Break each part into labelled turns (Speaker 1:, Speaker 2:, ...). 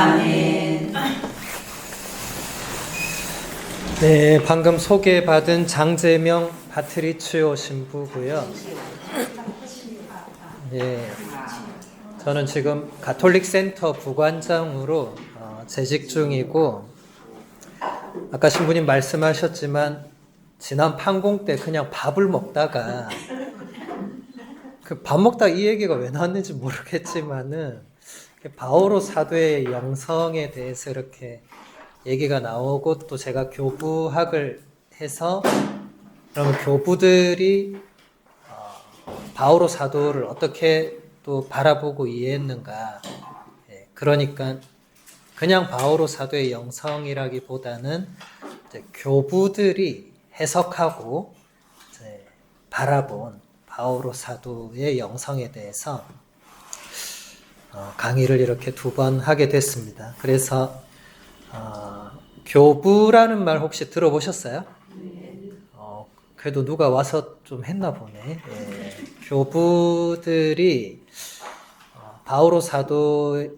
Speaker 1: 아멘.
Speaker 2: 네, 방금 소개받은 장재명 파트리치오 신부고요. 예, 저는 지금 가톨릭 센터 부관장으로 재직 중이고, 아까 신부님 말씀하셨지만 지난 판공 때 그냥 밥을 먹다가 그 밥 먹다 이 얘기가 왜 나왔는지 모르겠지만은 바오로 사도의 영성에 대해서 이렇게 얘기가 나오고, 또 제가 교부학을 해서 그럼 교부들이 바오로 사도를 어떻게 또 바라보고 이해했는가. 그러니까 그냥 바오로 사도의 영성이라기보다는 이제 교부들이 해석하고 이제 바라본 바오로 사도의 영성에 대해서 강의를 이렇게 2번 하게 됐습니다. 그래서 교부라는 말 혹시 들어보셨어요? 그래도 누가 와서 좀 했나 보네. 예, 교부들이 바오로 사도에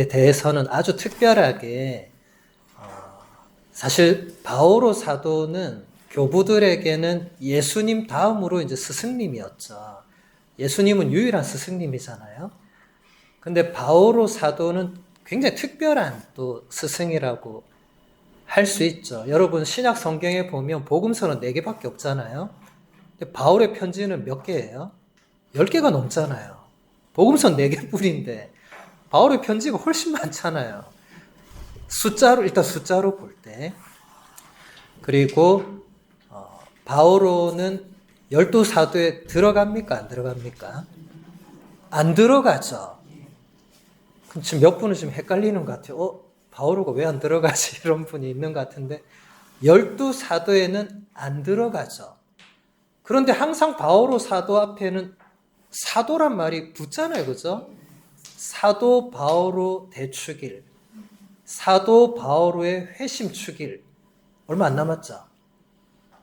Speaker 2: 대해서는 아주 특별하게 사실 바오로 사도는 교부들에게는 예수님 다음으로 이제 스승님이었죠. 예수님은 유일한 스승님이잖아요. 근데 바오로 사도는 굉장히 특별한 또 스승이라고 할 수 있죠. 여러분 신약 성경에 보면 복음서는 4개밖에 없잖아요. 근데 바울의 편지는 몇 개예요? 10개가 넘잖아요. 복음서 4개뿐인데 바울의 편지가 훨씬 많잖아요. 일단 숫자로 볼 때. 그리고 바오로는 12사도에 들어갑니까? 안 들어갑니까? 안 들어가죠. 그럼 지금 몇 분은 지금 헷갈리는 것 같아요. 바오로가 왜 안 들어가지? 이런 분이 있는 것 같은데 12사도에는 안 들어가죠. 그런데 항상 바오로 사도 앞에는 사도란 말이 붙잖아요. 그죠? 사도 바오로 대축일, 사도 바오로의 회심축일. 얼마 안 남았죠?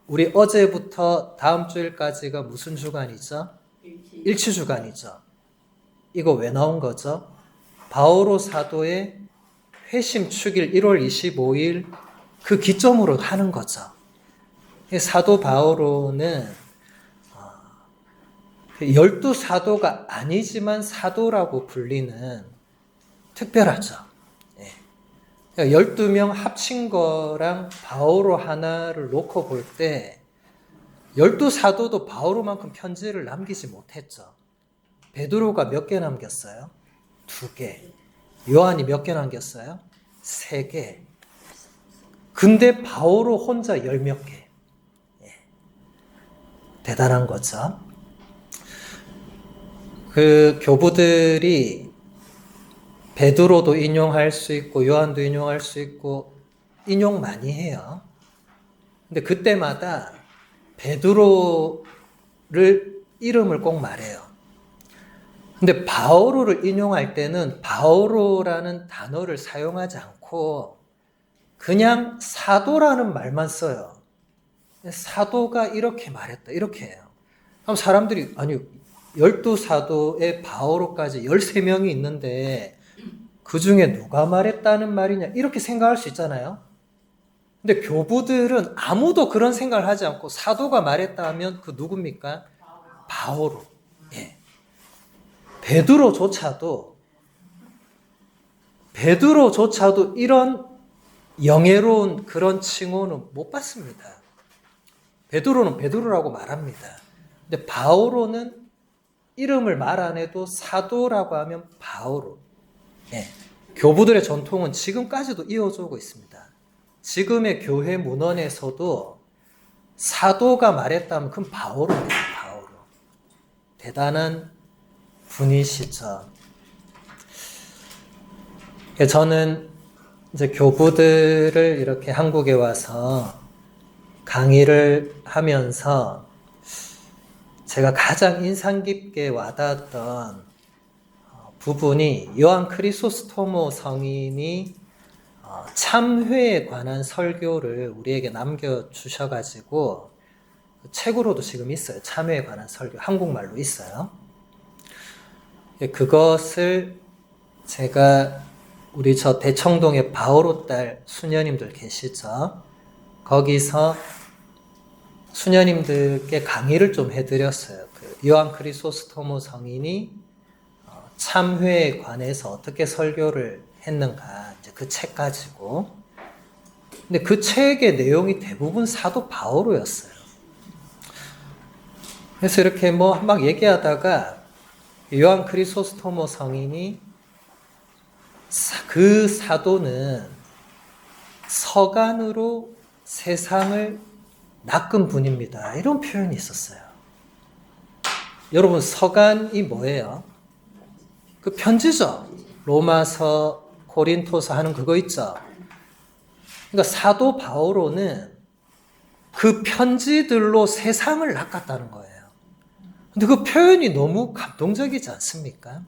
Speaker 2: 우리 어제부터 다음 주일까지가 무슨 주간이죠? 일치주간이죠. 이거 왜 나온 거죠? 바오로 사도의 회심축일 1월 25일 그 기점으로 하는 거죠. 사도 바오로는 12사도가 아니지만 사도라고 불리는 특별하죠. 12명 합친 거랑 바오로 하나를 놓고 볼 때 12사도도 바오로만큼 편지를 남기지 못했죠. 베드로가 몇 개 남겼어요? 2개. 요한이 몇 개 남겼어요? 3개. 근데 바오로 혼자 10몇 개. 대단한 거죠. 그 교부들이 베드로도 인용할 수 있고 요한도 인용할 수 있고 인용 많이 해요. 근데 그때마다 베드로를 이름을 꼭 말해요. 근데 바오로를 인용할 때는 바오로라는 단어를 사용하지 않고 그냥 사도라는 말만 써요. 사도가 이렇게 말했다. 이렇게 해요. 그럼 사람들이 아니 12사도에 바오로까지 13명이 있는데 그 중에 누가 말했다는 말이냐 이렇게 생각할 수 있잖아요. 근데 교부들은 아무도 그런 생각을 하지 않고 사도가 말했다 하면 그 누굽니까? 바오로. 예. 베드로조차도 이런 영예로운 그런 칭호는 못 받습니다. 베드로는 베드로라고 말합니다. 근데 바오로는 이름을 말 안 해도 사도라고 하면 바오로. 예. 교부들의 전통은 지금까지도 이어지고 있습니다. 지금의 교회 문헌에서도 사도가 말했다면 그건 바오로입니다. 바오로. 대단한 분이시죠. 저는 이제 교부들을 이렇게 한국에 와서 강의를 하면서 제가 가장 인상 깊게 와닿았던 부분이 요한 크리소스토모 성인이 참회에 관한 설교를 우리에게 남겨주셔가지고 책으로도 지금 있어요. 참회에 관한 설교 한국말로 있어요. 그것을 제가 우리 저 대청동에 바오로 딸 수녀님들 계시죠? 거기서 수녀님들께 강의를 좀 해드렸어요. 그 요한 크리소스토모 성인이 참회에 관해서 어떻게 설교를 했는가, 이제 그 책 가지고. 근데 그 책의 내용이 대부분 사도 바오로였어요. 그래서 이렇게 뭐 막 얘기하다가 요한 크리소스토모 성인이 그 사도는 서간으로 세상을 낚은 분입니다. 이런 표현이 있었어요. 여러분, 서간이 뭐예요? 그 편지죠. 로마서, 고린토서 하는 그거 있죠. 그러니까 사도 바오로는 그 편지들로 세상을 낚았다는 거예요. 근데 그 표현이 너무 감동적이지 않습니까?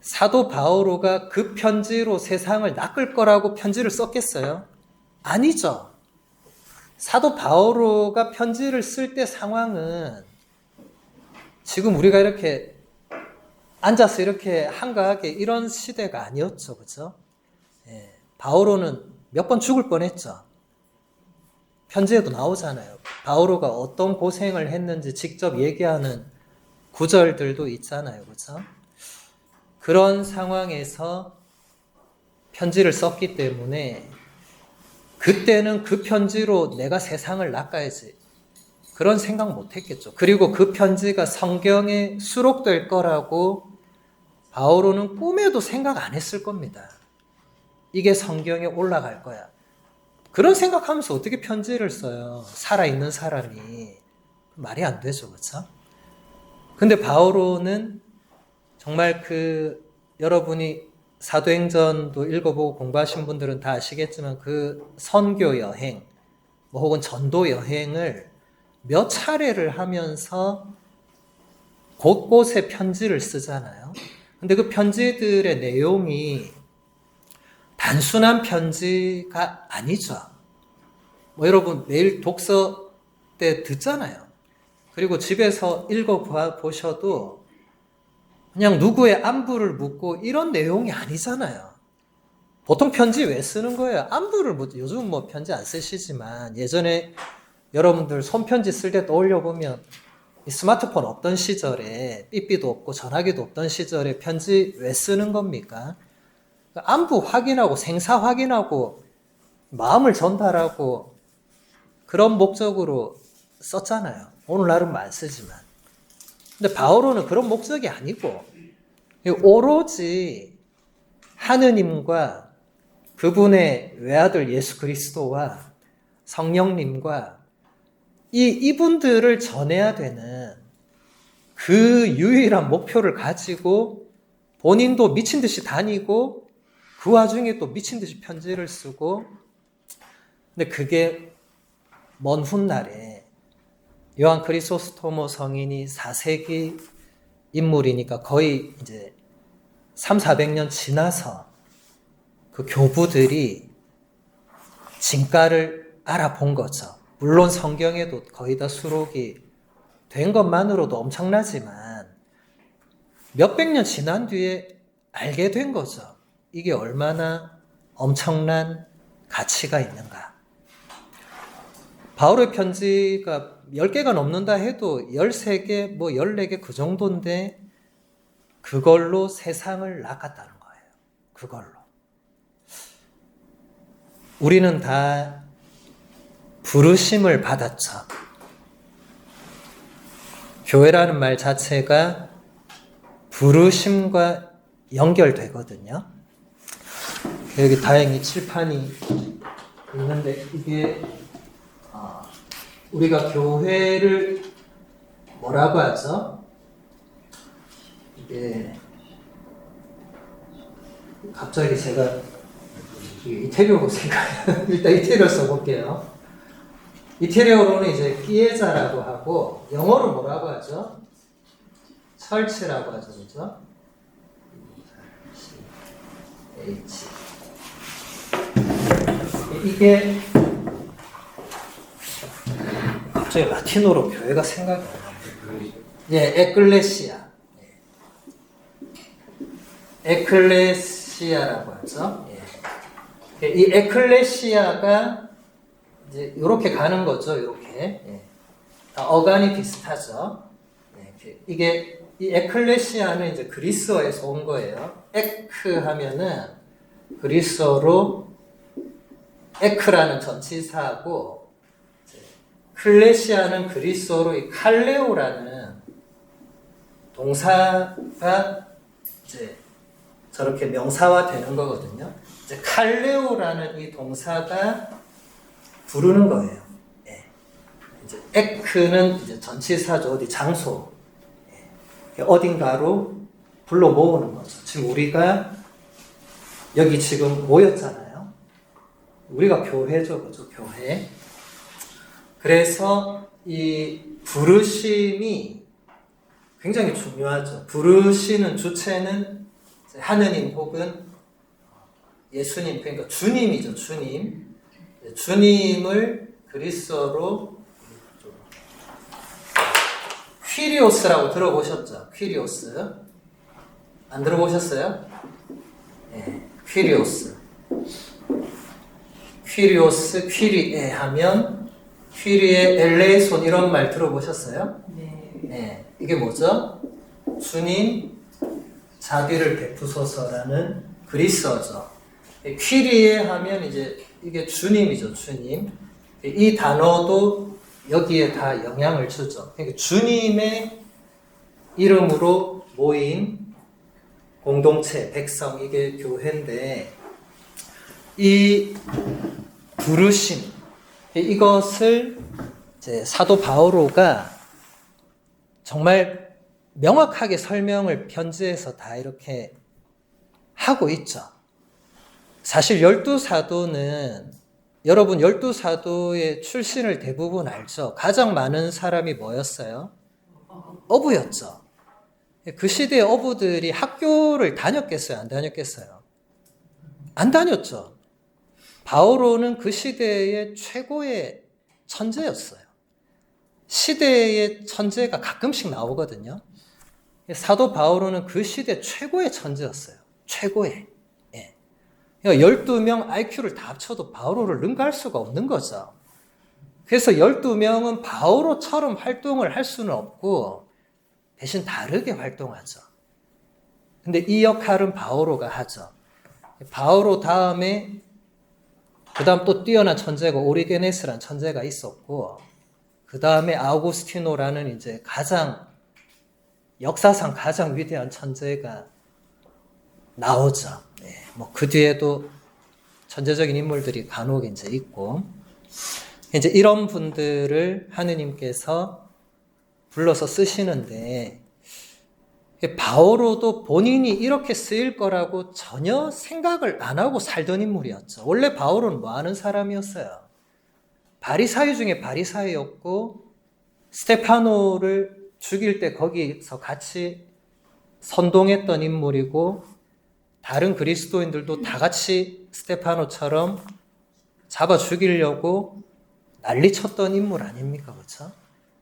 Speaker 2: 사도 바오로가 그 편지로 세상을 낚을 거라고 편지를 썼겠어요? 아니죠. 사도 바오로가 편지를 쓸 때 상황은 지금 우리가 이렇게 앉아서 이렇게 한가하게 이런 시대가 아니었죠. 그죠? 예, 바오로는 몇 번 죽을 뻔했죠. 편지에도 나오잖아요. 바오로가 어떤 고생을 했는지 직접 얘기하는 구절들도 있잖아요. 그죠? 그런 상황에서 편지를 썼기 때문에 그때는 그 편지로 내가 세상을 낚아야지 그런 생각 못 했겠죠. 그리고 그 편지가 성경에 수록될 거라고 바오로는 꿈에도 생각 안 했을 겁니다. 이게 성경에 올라갈 거야. 그런 생각하면서 어떻게 편지를 써요? 살아있는 사람이. 말이 안 되죠. 그렇죠? 근데 바오로는 정말 여러분이 사도행전도 읽어보고 공부하신 분들은 다 아시겠지만 그 선교 여행, 뭐 혹은 전도 여행을 몇 차례를 하면서 곳곳에 편지를 쓰잖아요. 근데 그 편지들의 내용이 단순한 편지가 아니죠. 뭐 여러분 매일 독서 때 듣잖아요. 그리고 집에서 읽어보셔도 그냥 누구의 안부를 묻고 이런 내용이 아니잖아요. 보통 편지 왜 쓰는 거예요? 안부를 묻죠. 요즘 뭐 편지 안 쓰시지만 예전에 여러분들 손편지 쓸 때 떠올려보면 이 스마트폰 없던 시절에 삐삐도 없고 전화기도 없던 시절에 편지 왜 쓰는 겁니까? 안부 확인하고 생사 확인하고 마음을 전달하고 그런 목적으로 썼잖아요. 오늘날은 안 쓰지만. 근데 바오로는 그런 목적이 아니고 오로지 하느님과 그분의 외아들 예수 그리스도와 성령님과 이분들을 전해야 되는 그 유일한 목표를 가지고 본인도 미친 듯이 다니고 그 와중에 또 미친 듯이 편지를 쓰고. 근데 그게 먼 훗날에 요한 크리소스토모 성인이 4세기 인물이니까 거의 이제 300~400년 지나서 그 교부들이 진가를 알아본 거죠. 물론 성경에도 거의 다 수록이 된 것만으로도 엄청나지만 몇백 년 지난 뒤에 알게 된 거죠. 이게 얼마나 엄청난 가치가 있는가. 바울의 편지가 10개가 넘는다 해도 13개, 뭐 14개 그 정도인데 그걸로 세상을 낚았다는 거예요. 그걸로. 우리는 다 부르심을 받았죠. 교회라는 말 자체가 부르심과 연결되거든요. 여기 다행히 칠판이 있는데 이게 우리가 교회를 뭐라고 하죠? 이게 갑자기 제가 이태리어로 일단 이태리어 써볼게요. 이태리어로는 이제 피에자라고 하고 영어로 뭐라고 하죠? 철치라고 하죠, 그죠? H. 이게 갑자기 라틴어로 교회가 생각이 안 나요. 예, 에클레시아. 에클레시아 에클레시아라고 하죠. 예. 이 에클레시아가 이제 이렇게 가는 거죠. 이렇게. 예. 다 어간이 비슷하죠. 예. 이게 이 에클레시아는 이제 그리스어에서 온 거예요. 에크 하면은 그리스어로 에크라는 전치사하고 클레시아는 그리스어로 이 칼레오라는 동사가 이제 저렇게 명사화되는 거거든요. 이제 칼레오라는 이 동사가 부르는 거예요. 예. 이제 에크는 이제 전치사죠. 어디 장소, 예. 어딘가로 불러 모으는 거죠. 지금 우리가 여기 지금 모였잖아요. 우리가 교회죠, 그죠? 교회. 그래서 이 부르심이 굉장히 중요하죠. 부르시는 주체는 하느님 혹은 예수님, 그러니까 주님이죠, 주님. 주님을 그리스어로 퀴리오스라고 들어보셨죠? 퀴리오스. 안 들어보셨어요? 네, 퀴리오스. 퀴리오스, 퀴리에 하면 퀴리에 엘레손 이런 말 들어보셨어요? 네. 이게 뭐죠? 주님 자비를 베푸소서라는 그리스어죠. 퀴리에 하면 이제 이게 주님이죠, 주님. 이 단어도 여기에 다 영향을 주죠. 그러니까 주님의 이름으로 모인 공동체, 백성, 이게 교회인데, 이 부르심, 이것을 이제 사도 바오로가 정말 명확하게 설명을 편지에서 다 이렇게 하고 있죠. 사실 12사도는 여러분 12사도의 출신을 대부분 알죠. 가장 많은 사람이 뭐였어요? 어부였죠. 그 시대의 어부들이 학교를 다녔겠어요? 안 다녔겠어요? 안 다녔죠. 바오로는 그 시대의 최고의 천재였어요. 시대의 천재가 가끔씩 나오거든요. 사도 바오로는 그 시대 최고의 천재였어요. 최고의. 예. 12명 IQ를 다 합쳐도 바오로를 능가할 수가 없는 거죠. 그래서 12명은 바오로처럼 활동을 할 수는 없고 대신 다르게 활동하죠. 근데 이 역할은 바오로가 하죠. 바오로 다음에 그 다음 또 뛰어난 천재가 오리게네스라는 천재가 있었고 그 다음에 아우구스티노라는 이제 역사상 가장 위대한 천재가 나오죠. 네, 뭐 그 뒤에도 천재적인 인물들이 간혹 이제 있고 이제 이런 분들을 하느님께서 불러서 쓰시는데 바오로도 본인이 이렇게 쓰일 거라고 전혀 생각을 안 하고 살던 인물이었죠. 원래 바오로는 뭐 하는 사람이었어요? 바리사이 중에 바리사이였고 스테파노를 죽일 때 거기서 같이 선동했던 인물이고 다른 그리스도인들도 다 같이 스테파노처럼 잡아 죽이려고 난리쳤던 인물 아닙니까? 그렇죠?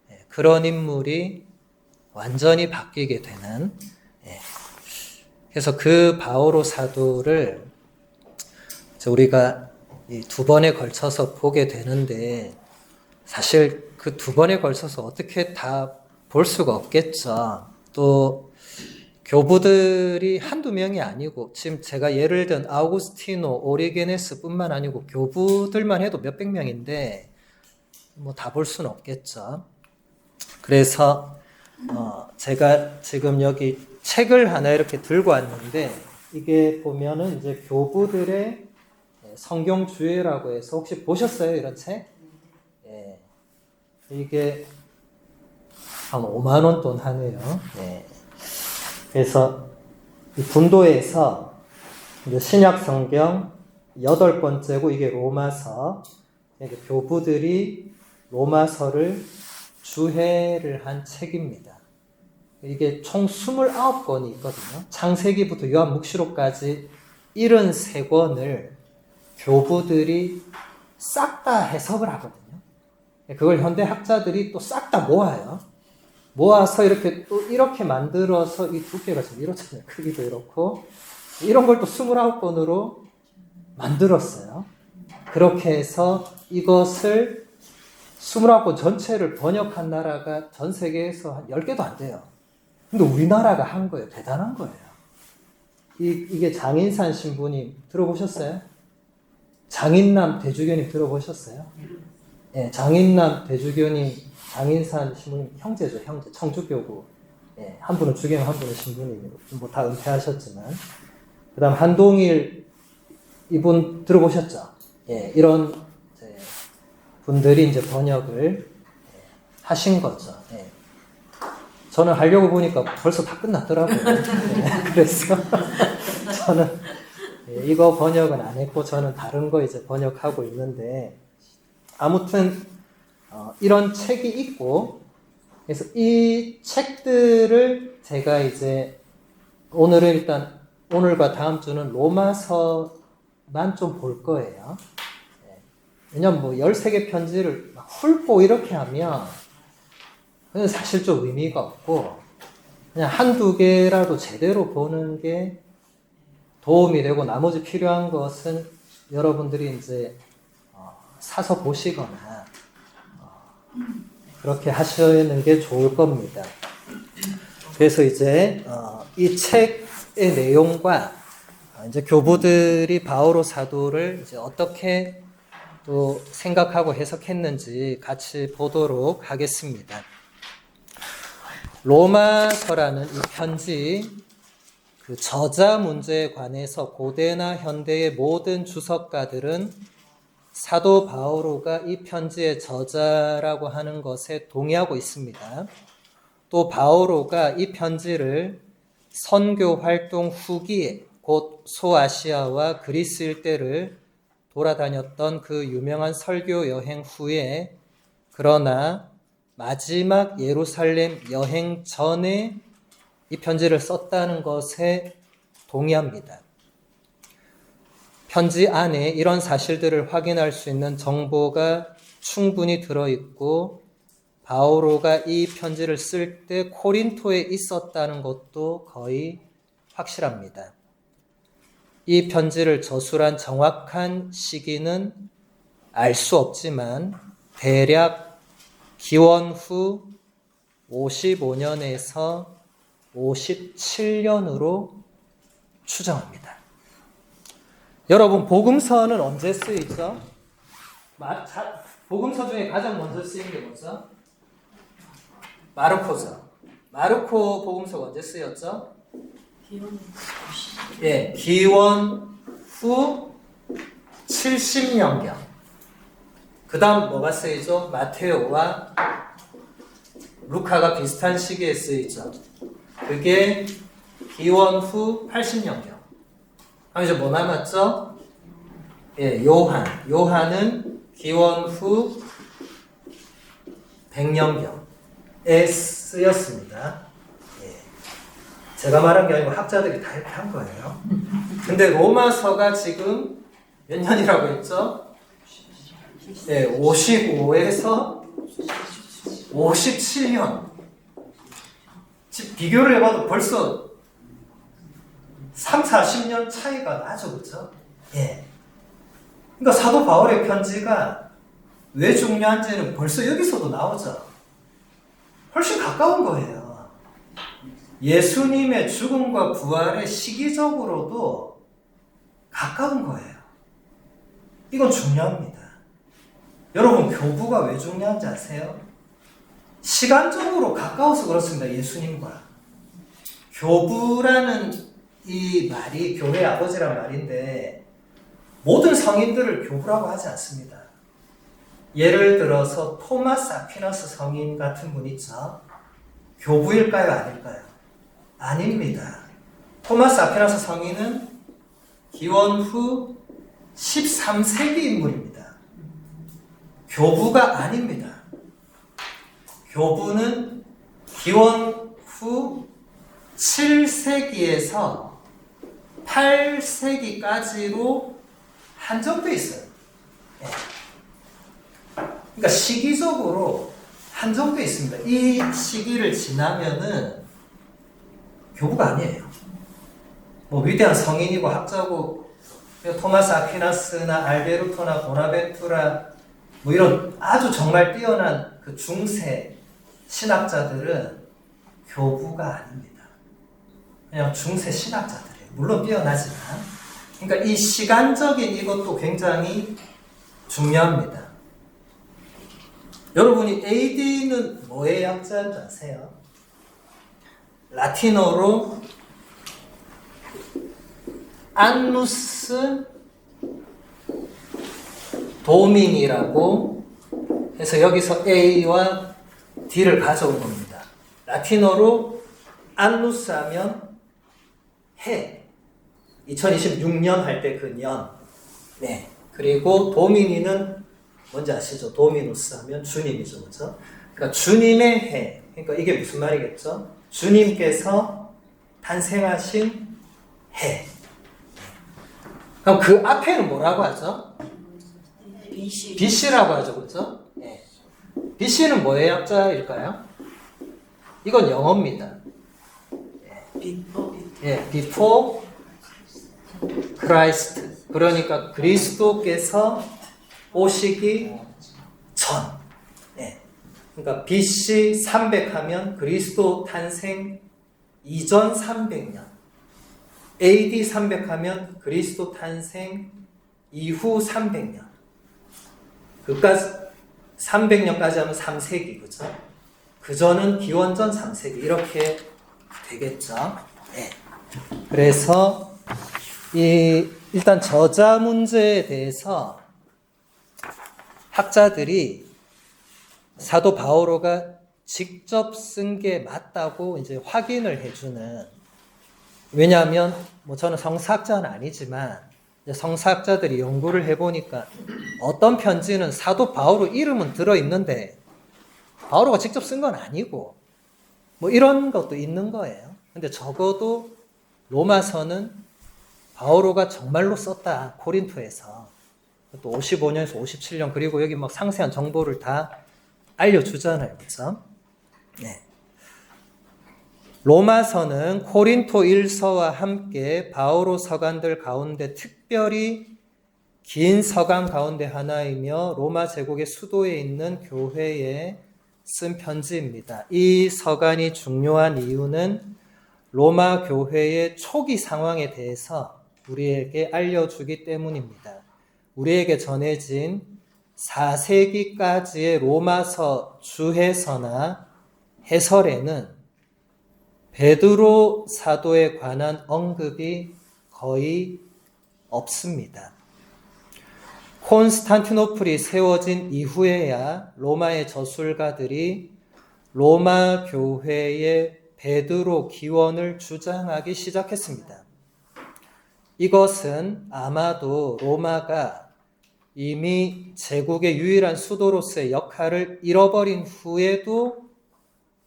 Speaker 2: 네, 그런 인물이 완전히 바뀌게 되는 그래서 그 바오로 사도를 우리가 이 두 번에 걸쳐서 보게 되는데 사실 그 두 번에 걸쳐서 어떻게 다 볼 수가 없겠죠. 또 교부들이 한두 명이 아니고 지금 제가 예를 든 아우구스티노, 오리게네스 뿐만 아니고 교부들만 해도 몇백 명인데 뭐 다 볼 수는 없겠죠. 그래서 제가 지금 여기 책을 하나 이렇게 들고 왔는데 이게 보면은 이제 교부들의 성경 주해라고 해서 혹시 보셨어요? 이런 책? 예. 이게 한 5만 원 돈 하네요. 예. 그래서 이 분도에서 이제 신약 성경 8번째고 이게 로마서. 그러니까 교부들이 로마서를 주해를 한 책입니다. 이게 총 29권이 있거든요. 창세기부터 요한묵시록까지 73권을 교부들이 싹 다 해석을 하거든요. 그걸 현대 학자들이 또 싹 다 모아요. 모아서 이렇게 또 이렇게 만들어서 이 두께가 좀 이렇잖아요. 크기도 이렇고. 이런 걸 또 29번으로 만들었어요. 그렇게 해서 이것을 29번 전체를 번역한 나라가 전 세계에서 한 10개도 안 돼요. 근데 우리나라가 한 거예요. 대단한 거예요. 이게 장인산 신부님 들어보셨어요? 장인남 대주교님 들어보셨어요? 예, 장인남 대주교님, 장인산 신부님 형제죠, 형제. 청주교구. 예, 한 분은 주교님, 한 분은 신부님이고, 뭐 다 은퇴하셨지만. 그 다음 한동일 이분 들어보셨죠? 예, 이런 분들이 이제 번역을 하신 거죠. 예. 저는 하려고 보니까 벌써 다 끝났더라고요. 예, 그래서 저는 이거 번역은 안 했고 저는 다른 거 이제 번역하고 있는데 아무튼 이런 책이 있고 그래서 이 책들을 제가 이제 오늘은 일단 오늘과 다음 주는 로마서만 좀 볼 거예요. 왜냐면 뭐 13개 편지를 막 훑고 이렇게 하면 그건 사실 좀 의미가 없고 그냥 한두 개라도 제대로 보는 게 도움이 되고 나머지 필요한 것은 여러분들이 이제 사서 보시거나 그렇게 하시는 게 좋을 겁니다. 그래서 이제 이 책의 내용과 이제 교부들이 바오로 사도를 이제 어떻게 또 생각하고 해석했는지 같이 보도록 하겠습니다. 로마서라는 이 편지, 그 저자 문제에 관해서 고대나 현대의 모든 주석가들은 사도 바오로가 이 편지의 저자라고 하는 것에 동의하고 있습니다. 또 바오로가 이 편지를 선교 활동 후기에 곧 소아시아와 그리스 일대를 돌아다녔던 그 유명한 설교 여행 후에 그러나 마지막 예루살렘 여행 전에 이 편지를 썼다는 것에 동의합니다. 편지 안에 이런 사실들을 확인할 수 있는 정보가 충분히 들어있고 바오로가 이 편지를 쓸 때 코린토에 있었다는 것도 거의 확실합니다. 이 편지를 저술한 정확한 시기는 알 수 없지만 대략 기원 후 55년에서 57년으로 추정합니다. 여러분, 복음서는 언제 쓰이죠? 복음서 중에 가장 먼저 쓰인 게 뭐죠? 마르코죠. 마르코 복음서가 언제 쓰였죠? 예, 기원 후 70년경. 그 다음 뭐가 쓰이죠? 마테오와 루카가 비슷한 시기에 쓰이죠. 그게 기원 후 80년경. 그럼 이제 뭐 남았죠? 예, 요한. 요한은 기원 후 100년경에 쓰였습니다. 예. 제가 말한 게 아니고 학자들이 다 이렇게 한 거예요. 근데 로마서가 지금 몇 년이라고 했죠? 예, 55에서 57년. 비교를 해봐도 벌써 40년 차이가 나죠, 그렇죠? 예. 그러니까 사도 바울의 편지가 왜 중요한지는 벌써 여기서도 나오죠. 훨씬 가까운 거예요. 예수님의 죽음과 부활의 시기적으로도 가까운 거예요. 이건 중요합니다. 여러분, 교부가 왜 중요한지 아세요? 시간적으로 가까워서 그렇습니다. 예수님과. 교부라는 이 말이 교회 아버지란 말인데 모든 성인들을 교부라고 하지 않습니다. 예를 들어서 토마스 아퀴나스 성인 같은 분 있죠? 교부일까요? 아닐까요? 아닙니다. 토마스 아퀴나스 성인은 기원 후 13세기 인물입니다. 교부가 아닙니다. 교부는 기원 후 7세기에서 8세기까지로 한정되어 있어요. 네. 그러니까 시기적으로 한정되어 있습니다. 이 시기를 지나면은 교부가 아니에요. 뭐 위대한 성인이고 학자고 토마스 아퀴나스나 알베르토나 보나벤투라 뭐 이런 아주 정말 뛰어난 그 중세 신학자들은 교부가 아닙니다. 그냥 중세 신학자들이에요. 물론 뛰어나지만. 그러니까 이 시간적인 이것도 굉장히 중요합니다. 여러분이 AD는 뭐의 약자인 줄 아세요? 라틴어로 안누스 도민이라고 해서 여기서 A와 D를 가져온 겁니다. 라틴어로 안누스 하면 해. 2026년 할 때 그 년. 네. 그리고 도미니는 뭔지 아시죠? 도미누스 하면 주님이죠. 그죠? 그러니까 주님의 해. 그러니까 이게 무슨 말이겠죠? 주님께서 탄생하신 해. 그럼 그 앞에는 뭐라고 하죠? BC라고 하죠. 그죠? 네. BC는 뭐의 약자일까요? 이건 영어입니다. before Christ. 그러니까 그리스도께서 오시기 전. 네. 그러니까 BC 300 하면 그리스도 탄생 이전 300년. AD 300 하면 그리스도 탄생 이후 300년. 그까지 300년까지 하면 3세기. 그죠? 그전은 기원전 3세기. 이렇게 되겠죠. 네. 그래서 일단 저자 문제에 대해서 학자들이 사도 바오로가 직접 쓴 게 맞다고 이제 확인을 해주는, 왜냐하면 뭐 저는 성사학자는 아니지만 성사학자들이 연구를 해보니까 어떤 편지는 사도 바오로 이름은 들어있는데 바오로가 직접 쓴 건 아니고 뭐 이런 것도 있는 거예요. 근데 적어도 로마서는 바오로가 정말로 썼다. 코린토에서. 또 55년에서 57년, 그리고 여기 막 상세한 정보를 다 알려주잖아요. 그렇죠? 네. 로마서는 코린토 1서와 함께 바오로 서간들 가운데 특별히 긴 서간 가운데 하나이며 로마 제국의 수도에 있는 교회에 쓴 편지입니다. 이 서간이 중요한 이유는 로마 교회의 초기 상황에 대해서 우리에게 알려주기 때문입니다. 우리에게 전해진 4세기까지의 로마서 주해서나 해설에는 베드로 사도에 관한 언급이 거의 없습니다. 콘스탄티노플이 세워진 이후에야 로마의 저술가들이 로마 교회의 베드로 기원을 주장하기 시작했습니다. 이것은 아마도 로마가 이미 제국의 유일한 수도로서의 역할을 잃어버린 후에도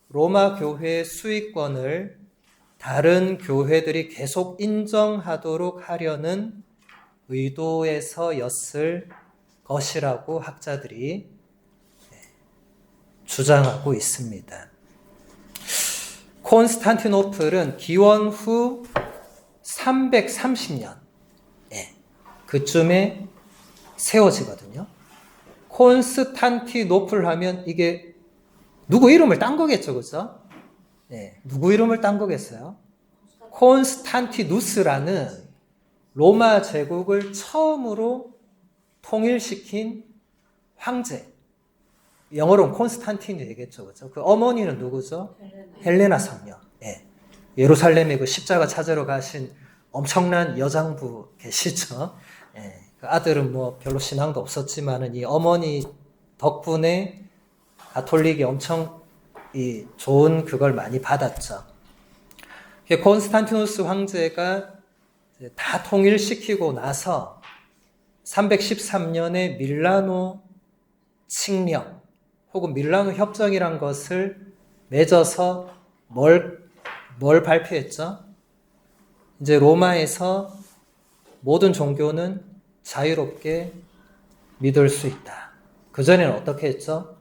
Speaker 2: 로마 교회의 수익권을 다른 교회들이 계속 인정하도록 하려는 의도에서였을 것이라고 학자들이 주장하고 있습니다. 콘스탄티노플은 기원 후 330년 그쯤에 세워지거든요. 콘스탄티노플 하면 이게 누구 이름을 딴 거겠죠, 그죠? 네, 누구 이름을 딴 거겠어요? 콘스탄티누스라는 로마 제국을 처음으로 통일시킨 황제. 영어로는 콘스탄틴이 되겠죠, 그죠? 그 어머니는 누구죠? 헬레나 성녀. 네. 예루살렘에 그 십자가 찾으러 가신 엄청난 여장부 계시죠? 네. 그 아들은 뭐 별로 신앙도 없었지만은 이 어머니 덕분에 가톨릭이 엄청 좋은 그걸 많이 받았죠. 콘스탄티누스 황제가 다 통일시키고 나서 313년에 밀라노 칙령 혹은 밀라노 협정이란 것을 맺어서 뭘 발표했죠? 이제 로마에서 모든 종교는 자유롭게 믿을 수 있다. 그전에는 어떻게 했죠?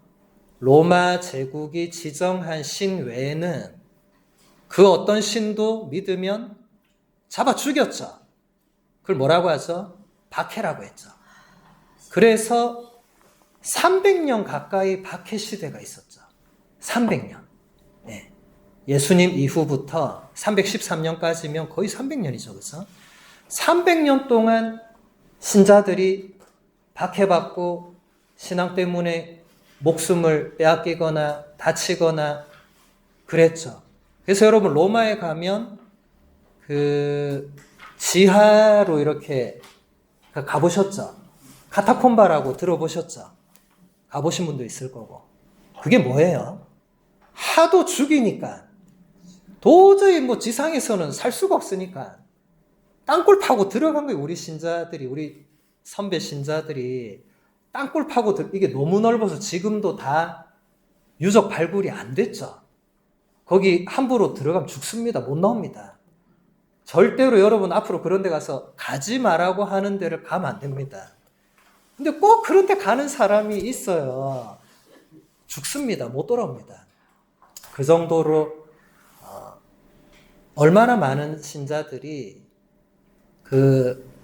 Speaker 2: 로마 제국이 지정한 신 외에는 그 어떤 신도 믿으면 잡아 죽였죠. 그걸 뭐라고 하죠? 박해라고 했죠. 그래서 300년 가까이 박해 시대가 있었죠. 300년. 네. 예수님 이후부터 313년까지면 거의 300년이죠. 그렇죠? 300년 동안 신자들이 박해받고 신앙 때문에 목숨을 빼앗기거나 다치거나 그랬죠. 그래서 여러분 로마에 가면 그 지하로 이렇게 가보셨죠? 카타콤바라고 들어보셨죠? 가보신 분도 있을 거고. 그게 뭐예요? 하도 죽이니까 도저히 뭐 지상에서는 살 수가 없으니까 땅굴 파고 들어간 거예요. 우리 신자들이, 우리 선배 신자들이 땅굴 파고 이게 너무 넓어서 지금도 다 유적 발굴이 안 됐죠. 거기 함부로 들어가면 죽습니다. 못 나옵니다. 절대로 여러분 앞으로 그런 데 가서 가지 마라고 하는 데를 가면 안 됩니다. 근데 꼭 그런 데 가는 사람이 있어요. 죽습니다. 못 돌아옵니다. 그 정도로 얼마나 많은 신자들이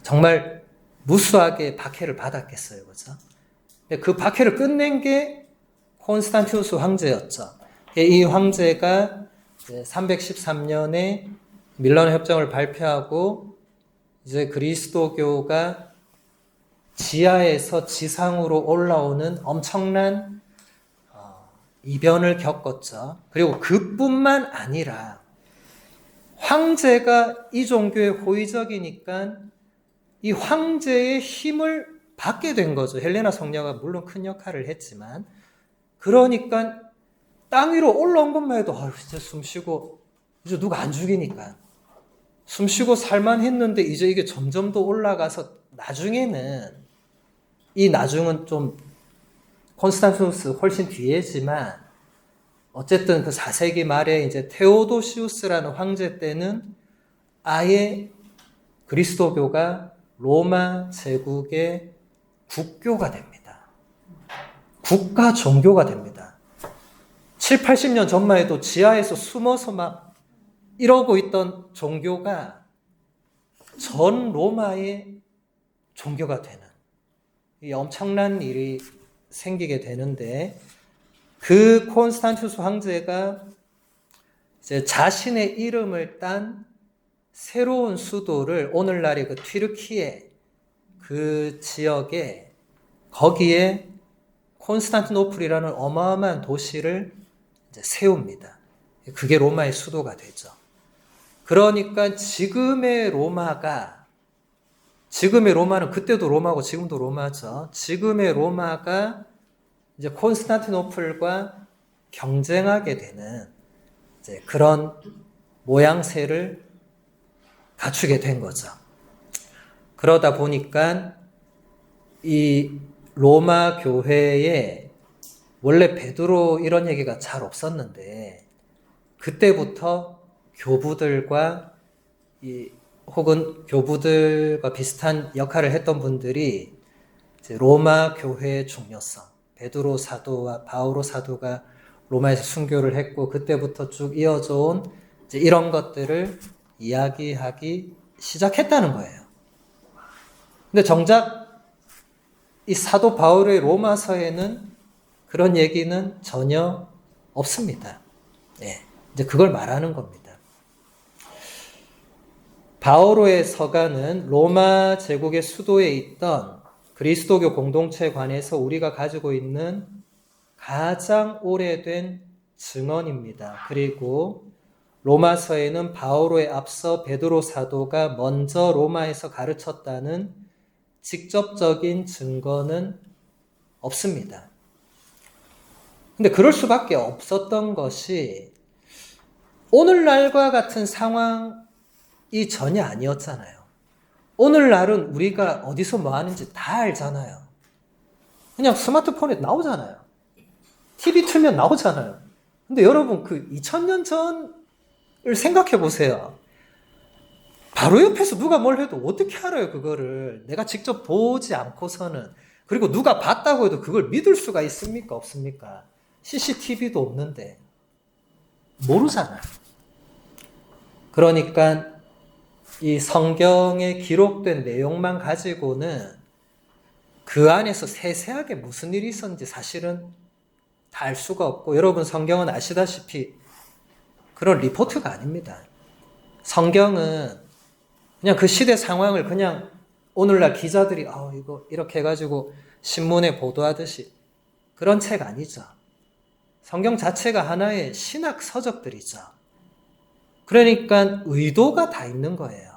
Speaker 2: 정말 무수하게 박해를 받았겠어요. 그죠? 그 박해를 끝낸 게 콘스탄티누스 황제였죠. 이 황제가 313년에 밀라노 협정을 발표하고 이제 그리스도교가 지하에서 지상으로 올라오는 엄청난 이변을 겪었죠. 그리고 그뿐만 아니라 황제가 이 종교의 호의적이니까 이 황제의 힘을 받게 된 거죠. 헬레나 성녀가 물론 큰 역할을 했지만, 그러니까 땅 위로 올라온 것만 해도 이제 숨 쉬고, 이제 누가 안 죽이니까 숨 쉬고 살만 했는데 이제 이게 점점 더 올라가서 나중에는, 이 나중은 좀 콘스탄티누스 훨씬 뒤에지만 어쨌든 그 4세기 말에 이제 테오도시우스라는 황제 때는 아예 그리스도교가 로마 제국의 국교가 됩니다. 국가 종교가 됩니다. 7, 80년 전만 해도 지하에서 숨어서 막 이러고 있던 종교가 전 로마의 종교가 되는, 이 엄청난 일이 생기게 되는데, 그 콘스탄티누스 황제가 이제 자신의 이름을 딴 새로운 수도를 오늘날의 그 튀르키예 그 지역에, 거기에 콘스탄티노플이라는 어마어마한 도시를 이제 세웁니다. 그게 로마의 수도가 되죠. 그러니까 지금의 로마는 그때도 로마고 지금도 로마죠. 지금의 로마가 이제 콘스탄티노플과 경쟁하게 되는 이제 그런 모양새를 갖추게 된 거죠. 그러다 보니까 이 로마 교회에 원래 베드로 이런 얘기가 잘 없었는데, 그때부터 교부들과 혹은 교부들과 비슷한 역할을 했던 분들이 이제 로마 교회의 중요성, 베드로 사도와 바오로 사도가 로마에서 순교를 했고 그때부터 쭉 이어져 온 이제 이런 것들을 이야기하기 시작했다는 거예요. 근데 정작 이 사도 바울의 로마서에는 그런 얘기는 전혀 없습니다. 네, 이제 그걸 말하는 겁니다. 바오로의 서가는 로마 제국의 수도에 있던 그리스도교 공동체에 관해서 우리가 가지고 있는 가장 오래된 증언입니다. 그리고 로마서에는 바오로에 앞서 베드로 사도가 먼저 로마에서 가르쳤다는 직접적인 증거는 없습니다. 근데 그럴 수밖에 없었던 것이 오늘날과 같은 상황이 전혀 아니었잖아요. 오늘날은 우리가 어디서 뭐 하는지 다 알잖아요. 그냥 스마트폰에 나오잖아요. TV 틀면 나오잖아요. 근데 여러분 그 2000년 전을 생각해 보세요. 바로 옆에서 누가 뭘 해도 어떻게 알아요, 그거를. 내가 직접 보지 않고서는. 그리고 누가 봤다고 해도 그걸 믿을 수가 있습니까? 없습니까? CCTV도 없는데. 모르잖아요. 그러니까 이 성경에 기록된 내용만 가지고는 그 안에서 세세하게 무슨 일이 있었는지 사실은 다 알 수가 없고, 여러분 성경은 아시다시피 그런 리포트가 아닙니다. 성경은 그냥 그 시대 상황을 그냥 오늘날 기자들이 이거 이렇게 해가지고 신문에 보도하듯이 그런 책 아니죠. 성경 자체가 하나의 신학 서적들이죠. 그러니까 의도가 다 있는 거예요.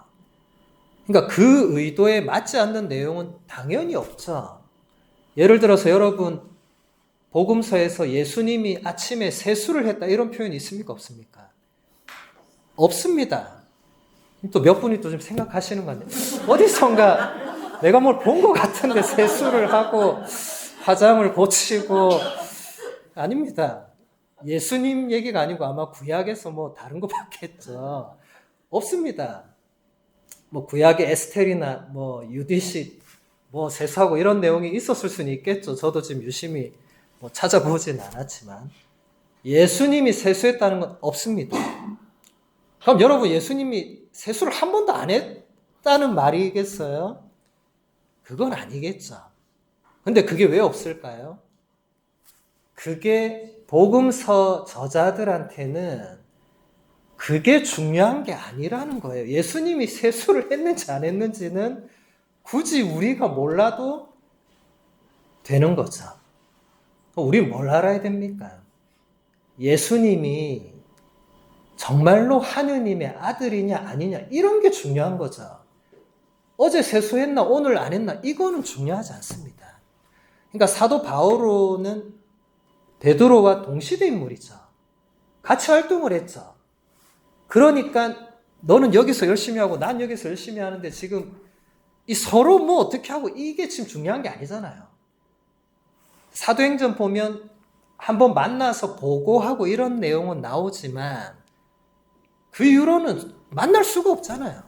Speaker 2: 그러니까 그 의도에 맞지 않는 내용은 당연히 없죠. 예를 들어서 여러분 복음서에서 예수님이 아침에 세수를 했다 이런 표현이 있습니까? 없습니까? 없습니다. 또 몇 분이 또 좀 생각하시는 건데 어디선가 내가 뭘 본 것 같은데 세수를 하고 화장을 고치고 아닙니다. 예수님 얘기가 아니고 아마 구약에서 뭐 다른 거 봤겠죠. 없습니다. 뭐 구약의 에스텔이나 뭐 유디시 뭐 세수하고 이런 내용이 있었을 수는 있겠죠. 저도 지금 유심히 뭐 찾아보진 않았지만 예수님이 세수했다는 건 없습니다. 그럼 여러분 예수님이 세수를 한 번도 안 했다는 말이겠어요? 그건 아니겠죠. 근데 그게 왜 없을까요? 그게 복음서 저자들한테는 그게 중요한 게 아니라는 거예요. 예수님이 세수를 했는지 안 했는지는 굳이 우리가 몰라도 되는 거죠. 우린 뭘 알아야 됩니까? 예수님이 정말로 하느님의 아들이냐 아니냐 이런 게 중요한 거죠. 어제 세수했나 오늘 안 했나 이거는 중요하지 않습니다. 그러니까 사도 바오로는 베드로와 동시대 인물이죠. 같이 활동을 했죠. 그러니까 너는 여기서 열심히 하고 난 여기서 열심히 하는데 지금 이 서로 뭐 어떻게 하고 이게 지금 중요한 게 아니잖아요. 사도행전 보면 한번 만나서 보고하고 이런 내용은 나오지만 그 이후로는 만날 수가 없잖아요.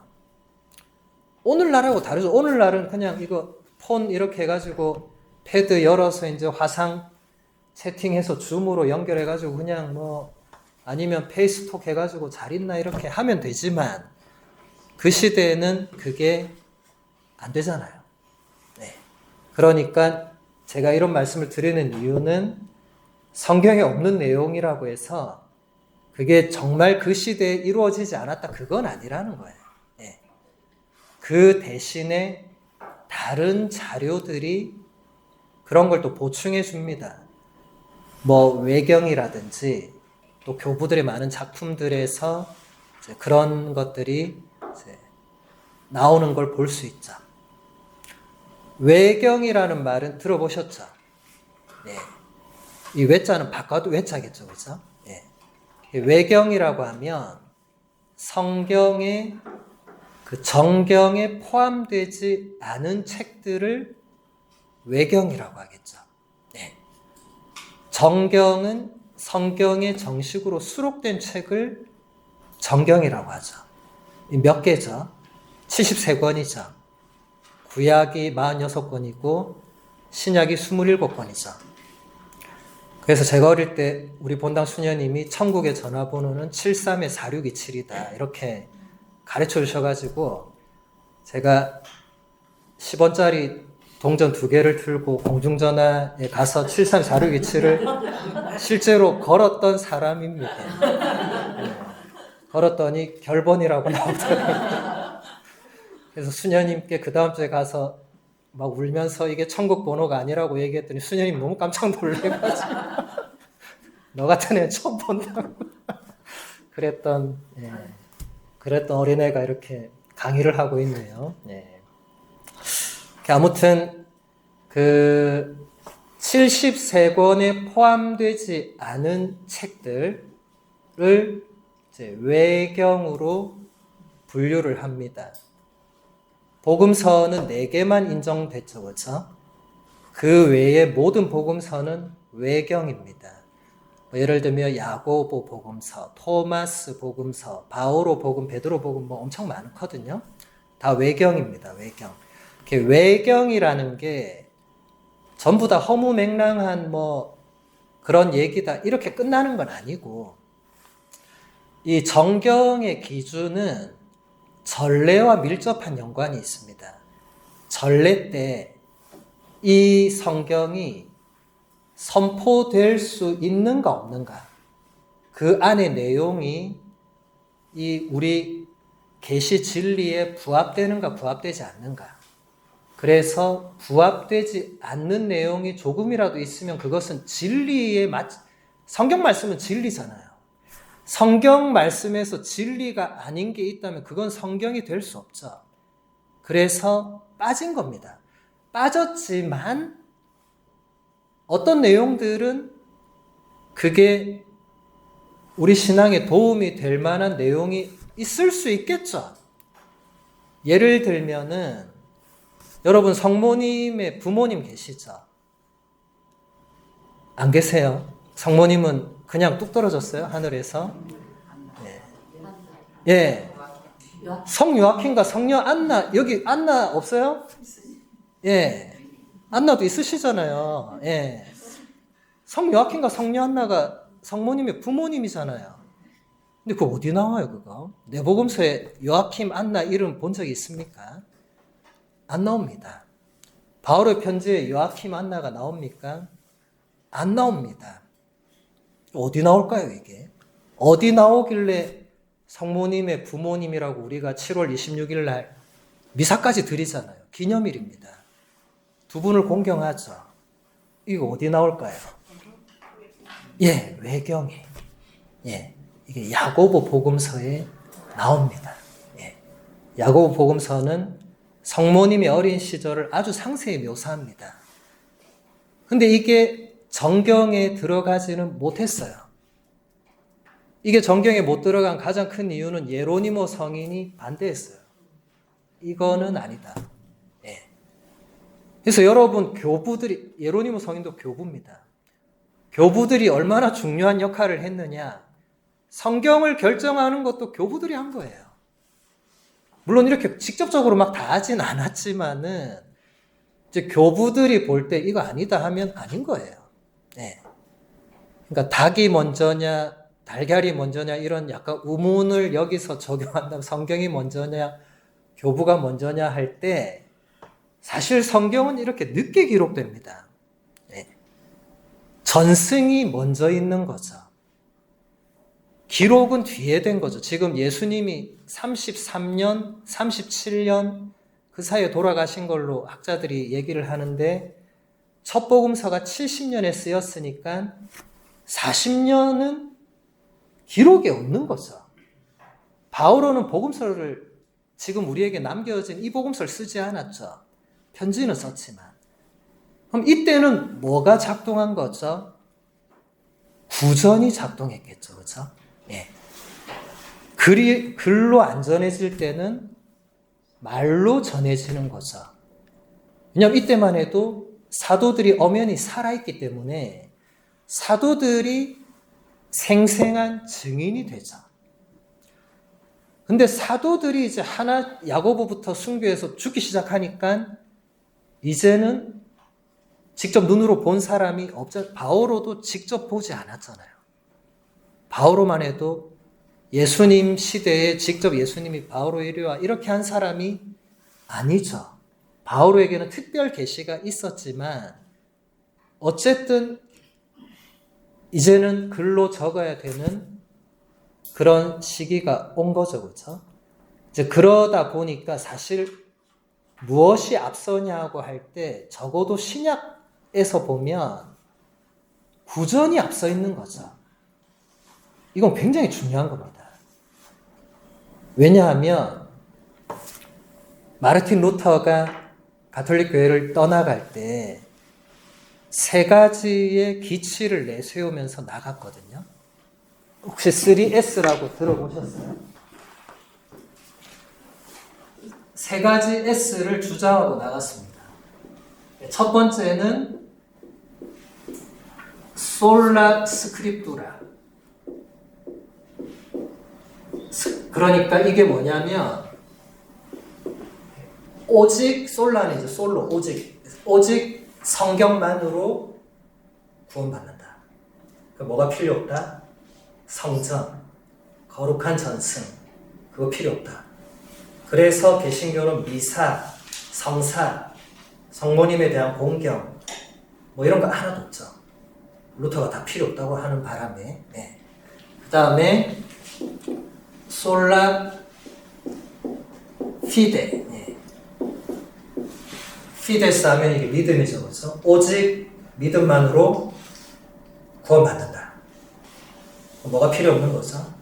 Speaker 2: 오늘날하고 다르죠. 오늘날은 그냥 이거 폰 이렇게 해가지고 패드 열어서 이제 화상 채팅해서 줌으로 연결해가지고 그냥 뭐 아니면 페이스톡 해가지고 잘 있나 이렇게 하면 되지만 그 시대에는 그게 안 되잖아요. 네. 그러니까 제가 이런 말씀을 드리는 이유는 성경에 없는 내용이라고 해서 그게 정말 그 시대에 이루어지지 않았다 그건 아니라는 거예요. 네. 그 대신에 다른 자료들이 그런 걸 또 보충해 줍니다. 뭐 외경이라든지 또 교부들의 많은 작품들에서 이제 그런 것들이 이제 나오는 걸 볼 수 있죠. 외경이라는 말은 들어보셨죠? 네. 이 외자는 바꿔도 외자겠죠, 그렇죠? 네. 외경이라고 하면 성경의 그 정경에 포함되지 않은 책들을 외경이라고 하겠죠. 네. 정경은 성경에 정식으로 수록된 책을 정경이라고 하죠. 몇 개죠? 73권이죠. 구약이 46권이고 신약이 27권이죠. 그래서 제가 어릴 때 우리 본당 수녀님이 천국의 전화번호는 732-4627이다 이렇게 가르쳐 주셔가지고 제가 10원짜리 동전 2개를 들고 공중전화에 가서 732-4627을 실제로 걸었던 사람입니다. 네. 걸었더니 결번이라고 나오더라고요. 그래서 수녀님께 그 다음 주에 가서 막 울면서 이게 천국 번호가 아니라고 얘기했더니 수녀님 너무 깜짝 놀래가지고 너 같은 애 처음 본다고 그랬던 어린애가 이렇게 강의를 하고 있네요. 예. 아무튼 그 73권에 포함되지 않은 책들을 이제 외경으로 분류를 합니다. 복음서는 4개만 인정됐죠, 그렇죠? 그 외에 모든 복음서는 외경입니다. 뭐 예를 들면 야고보 복음서, 토마스 복음서, 바오로 복음, 베드로 복음 뭐 엄청 많거든요. 다 외경입니다. 외경. 외경이라는 게 전부 다 허무맹랑한 뭐 그런 얘기다 이렇게 끝나는 건 아니고 이 정경의 기준은 전례와 밀접한 연관이 있습니다. 전례 때 이 성경이 선포될 수 있는가 없는가, 그 안의 내용이 이 우리 계시 진리에 부합되는가 부합되지 않는가. 그래서 부합되지 않는 내용이 조금이라도 있으면 그것은 진리에 성경 말씀은 진리잖아요. 성경 말씀에서 진리가 아닌 게 있다면 그건 성경이 될 수 없죠. 그래서 빠진 겁니다. 빠졌지만 어떤 내용들은 그게 우리 신앙에 도움이 될 만한 내용이 있을 수 있겠죠. 예를 들면은 여러분 성모님의 부모님 계시죠? 안 계세요? 성모님은 그냥 뚝 떨어졌어요? 하늘에서? 예. 예. 성 요아킨과 성녀 안나, 여기 안나 없어요? 예. 안나도 있으시잖아요. 예. 성 요아킨과 성녀 안나가 성모님의 부모님이잖아요. 근데 그거 어디 나와요, 그거? 내복음서에 요아킴, 안나 이름 본 적이 있습니까? 안 나옵니다. 바울의 편지에 요아킴, 안나가 나옵니까? 안 나옵니다. 어디 나올까요, 이게? 어디 나오길래 성모님의 부모님이라고 우리가 7월 26일 날 미사까지 드리잖아요. 기념일입니다. 두 분을 공경하죠. 이거 어디 나올까요? 예, 외경에. 예, 이게 야고보 복음서에 나옵니다. 예, 야고보 복음서는 성모님의 어린 시절을 아주 상세히 묘사합니다. 근데 이게 정경에 들어가지는 못했어요. 이게 정경에 못 들어간 가장 큰 이유는 예로니모 성인이 반대했어요. 이거는 아니다. 예. 그래서 여러분 교부들이, 예로니모 성인도 교부입니다. 교부들이 얼마나 중요한 역할을 했느냐. 성경을 결정하는 것도 교부들이 한 거예요. 물론 이렇게 직접적으로 막 다 하진 않았지만은 이제 교부들이 볼 때 이거 아니다 하면 아닌 거예요. 네. 그러니까 닭이 먼저냐, 달걀이 먼저냐 이런 약간 우문을 여기서 적용한다면 성경이 먼저냐, 교부가 먼저냐 할 때 사실 성경은 이렇게 늦게 기록됩니다. 네. 전승이 먼저 있는 거죠. 기록은 뒤에 된 거죠. 지금 예수님이 33년, 37년 그 사이에 돌아가신 걸로 학자들이 얘기를 하는데 첫 복음서가 70년에 쓰였으니까 40년은 기록이 없는 거죠. 바울은 복음서를 지금 우리에게 남겨진 이 복음서를 쓰지 않았죠. 편지는 썼지만. 그럼 이때는 뭐가 작동한 거죠? 구전이 작동했겠죠. 그렇죠? 예. 글로 안 전해질 때는 말로 전해지는 거죠. 왜냐하면 이때만 해도 사도들이 엄연히 살아있기 때문에 사도들이 생생한 증인이 되죠. 근데 사도들이 이제 하나 야고보부터 순교해서 죽기 시작하니까 이제는 직접 눈으로 본 사람이 없죠. 바오로도 직접 보지 않았잖아요. 바오로만 해도 예수님 시대에 직접 예수님이 바오로 이리 와 이렇게 한 사람이 아니죠. 바오로에게는 특별 계시가 있었지만 어쨌든 이제는 글로 적어야 되는 그런 시기가 온 거죠. 그렇죠? 이제 그러다 보니까 사실 무엇이 앞서냐고 할 때 적어도 신약에서 보면 구전이 앞서 있는 거죠. 이건 굉장히 중요한 겁니다. 왜냐하면 마르틴 루터가 가톨릭 교회를 떠나갈 때 세 가지의 기치를 내세우면서 나갔거든요. 혹시 3S라고 들어보셨어요? 세 가지 S를 주장하고 나갔습니다. 첫 번째는 솔라 스크립투라. 그러니까 이게 뭐냐면 오직 솔라는 이제 솔로 오직 성경만으로 구원받는다. 그 뭐가 필요 없다? 성전, 거룩한 전승 그거 필요 없다. 그래서 개신교는 미사, 성사, 성모님에 대한 공경 뭐 이런 거 하나도 없죠. 루터가 다 필요 없다고 하는 바람에. 네. 그 다음에 솔라 피데. 네. 피데스 하면 이게 믿음이죠. 그렇죠? 오직 믿음만으로 구원받는다. 뭐가 필요 없는 거죠?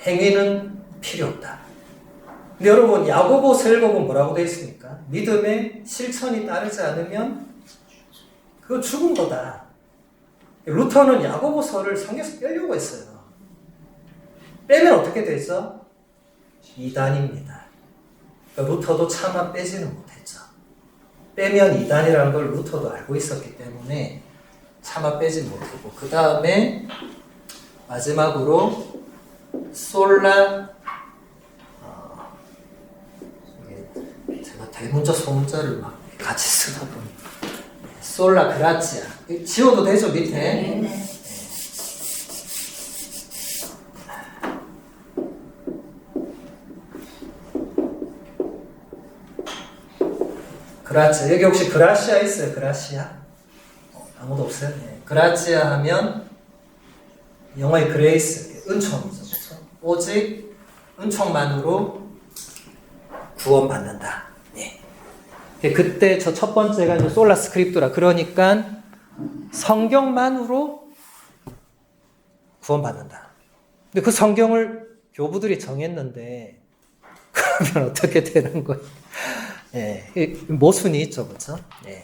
Speaker 2: 행위는 필요 없다. 근데 여러분, 야고보서 읽어보면 뭐라고 되어 있습니까? 믿음에 실천이 따르지 않으면 그거 죽은 거다. 루터는 야고보서를 성경에서 빼려고 했어요. 빼면 어떻게 되죠? 이단입니다. 그러니까 루터도 차마 빼지는 못했죠. 빼면 이단이라는 걸 루터도 알고 있었기 때문에 차마 빼지 못했고, 그 다음에 마지막으로 솔라, 제가 대문자 소문자를 막 같이 쓰다 보니 솔라 그라치아 지워도 되죠 밑에? 네. 그라치아 여기 혹시 그라시아 있어요? 그라시아? 아무도 없어요? 네. 그라치아 하면 영어의 그레이스 은총이죠. 그렇죠? 오직 은총만으로 구원받는다. 네. 그때 저 첫 번째가 이제 솔라 스크립투라 그러니까 성경만으로 구원받는다. 근데 그 성경을 교부들이 정했는데 그러면 어떻게 되는 거예요? 예, 모순이 있죠, 그렇죠? 예.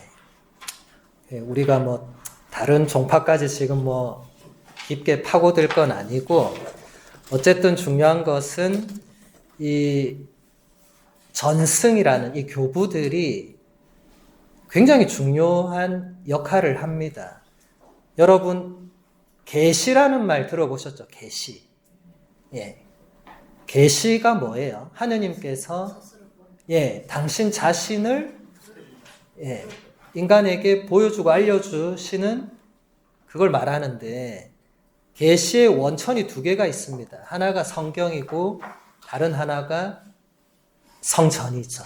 Speaker 2: 우리가 뭐 다른 종파까지 지금 뭐 깊게 파고들 건 아니고 어쨌든 중요한 것은 이 전승이라는 이 교부들이 굉장히 중요한 역할을 합니다. 여러분 계시라는 말 들어보셨죠? 계시. 예. 계시가 뭐예요? 하느님께서 당신 자신을 인간에게 보여주고 알려주시는 그걸 말하는데 계시의 원천이 두 개가 있습니다. 하나가 성경이고 다른 하나가 성전이죠.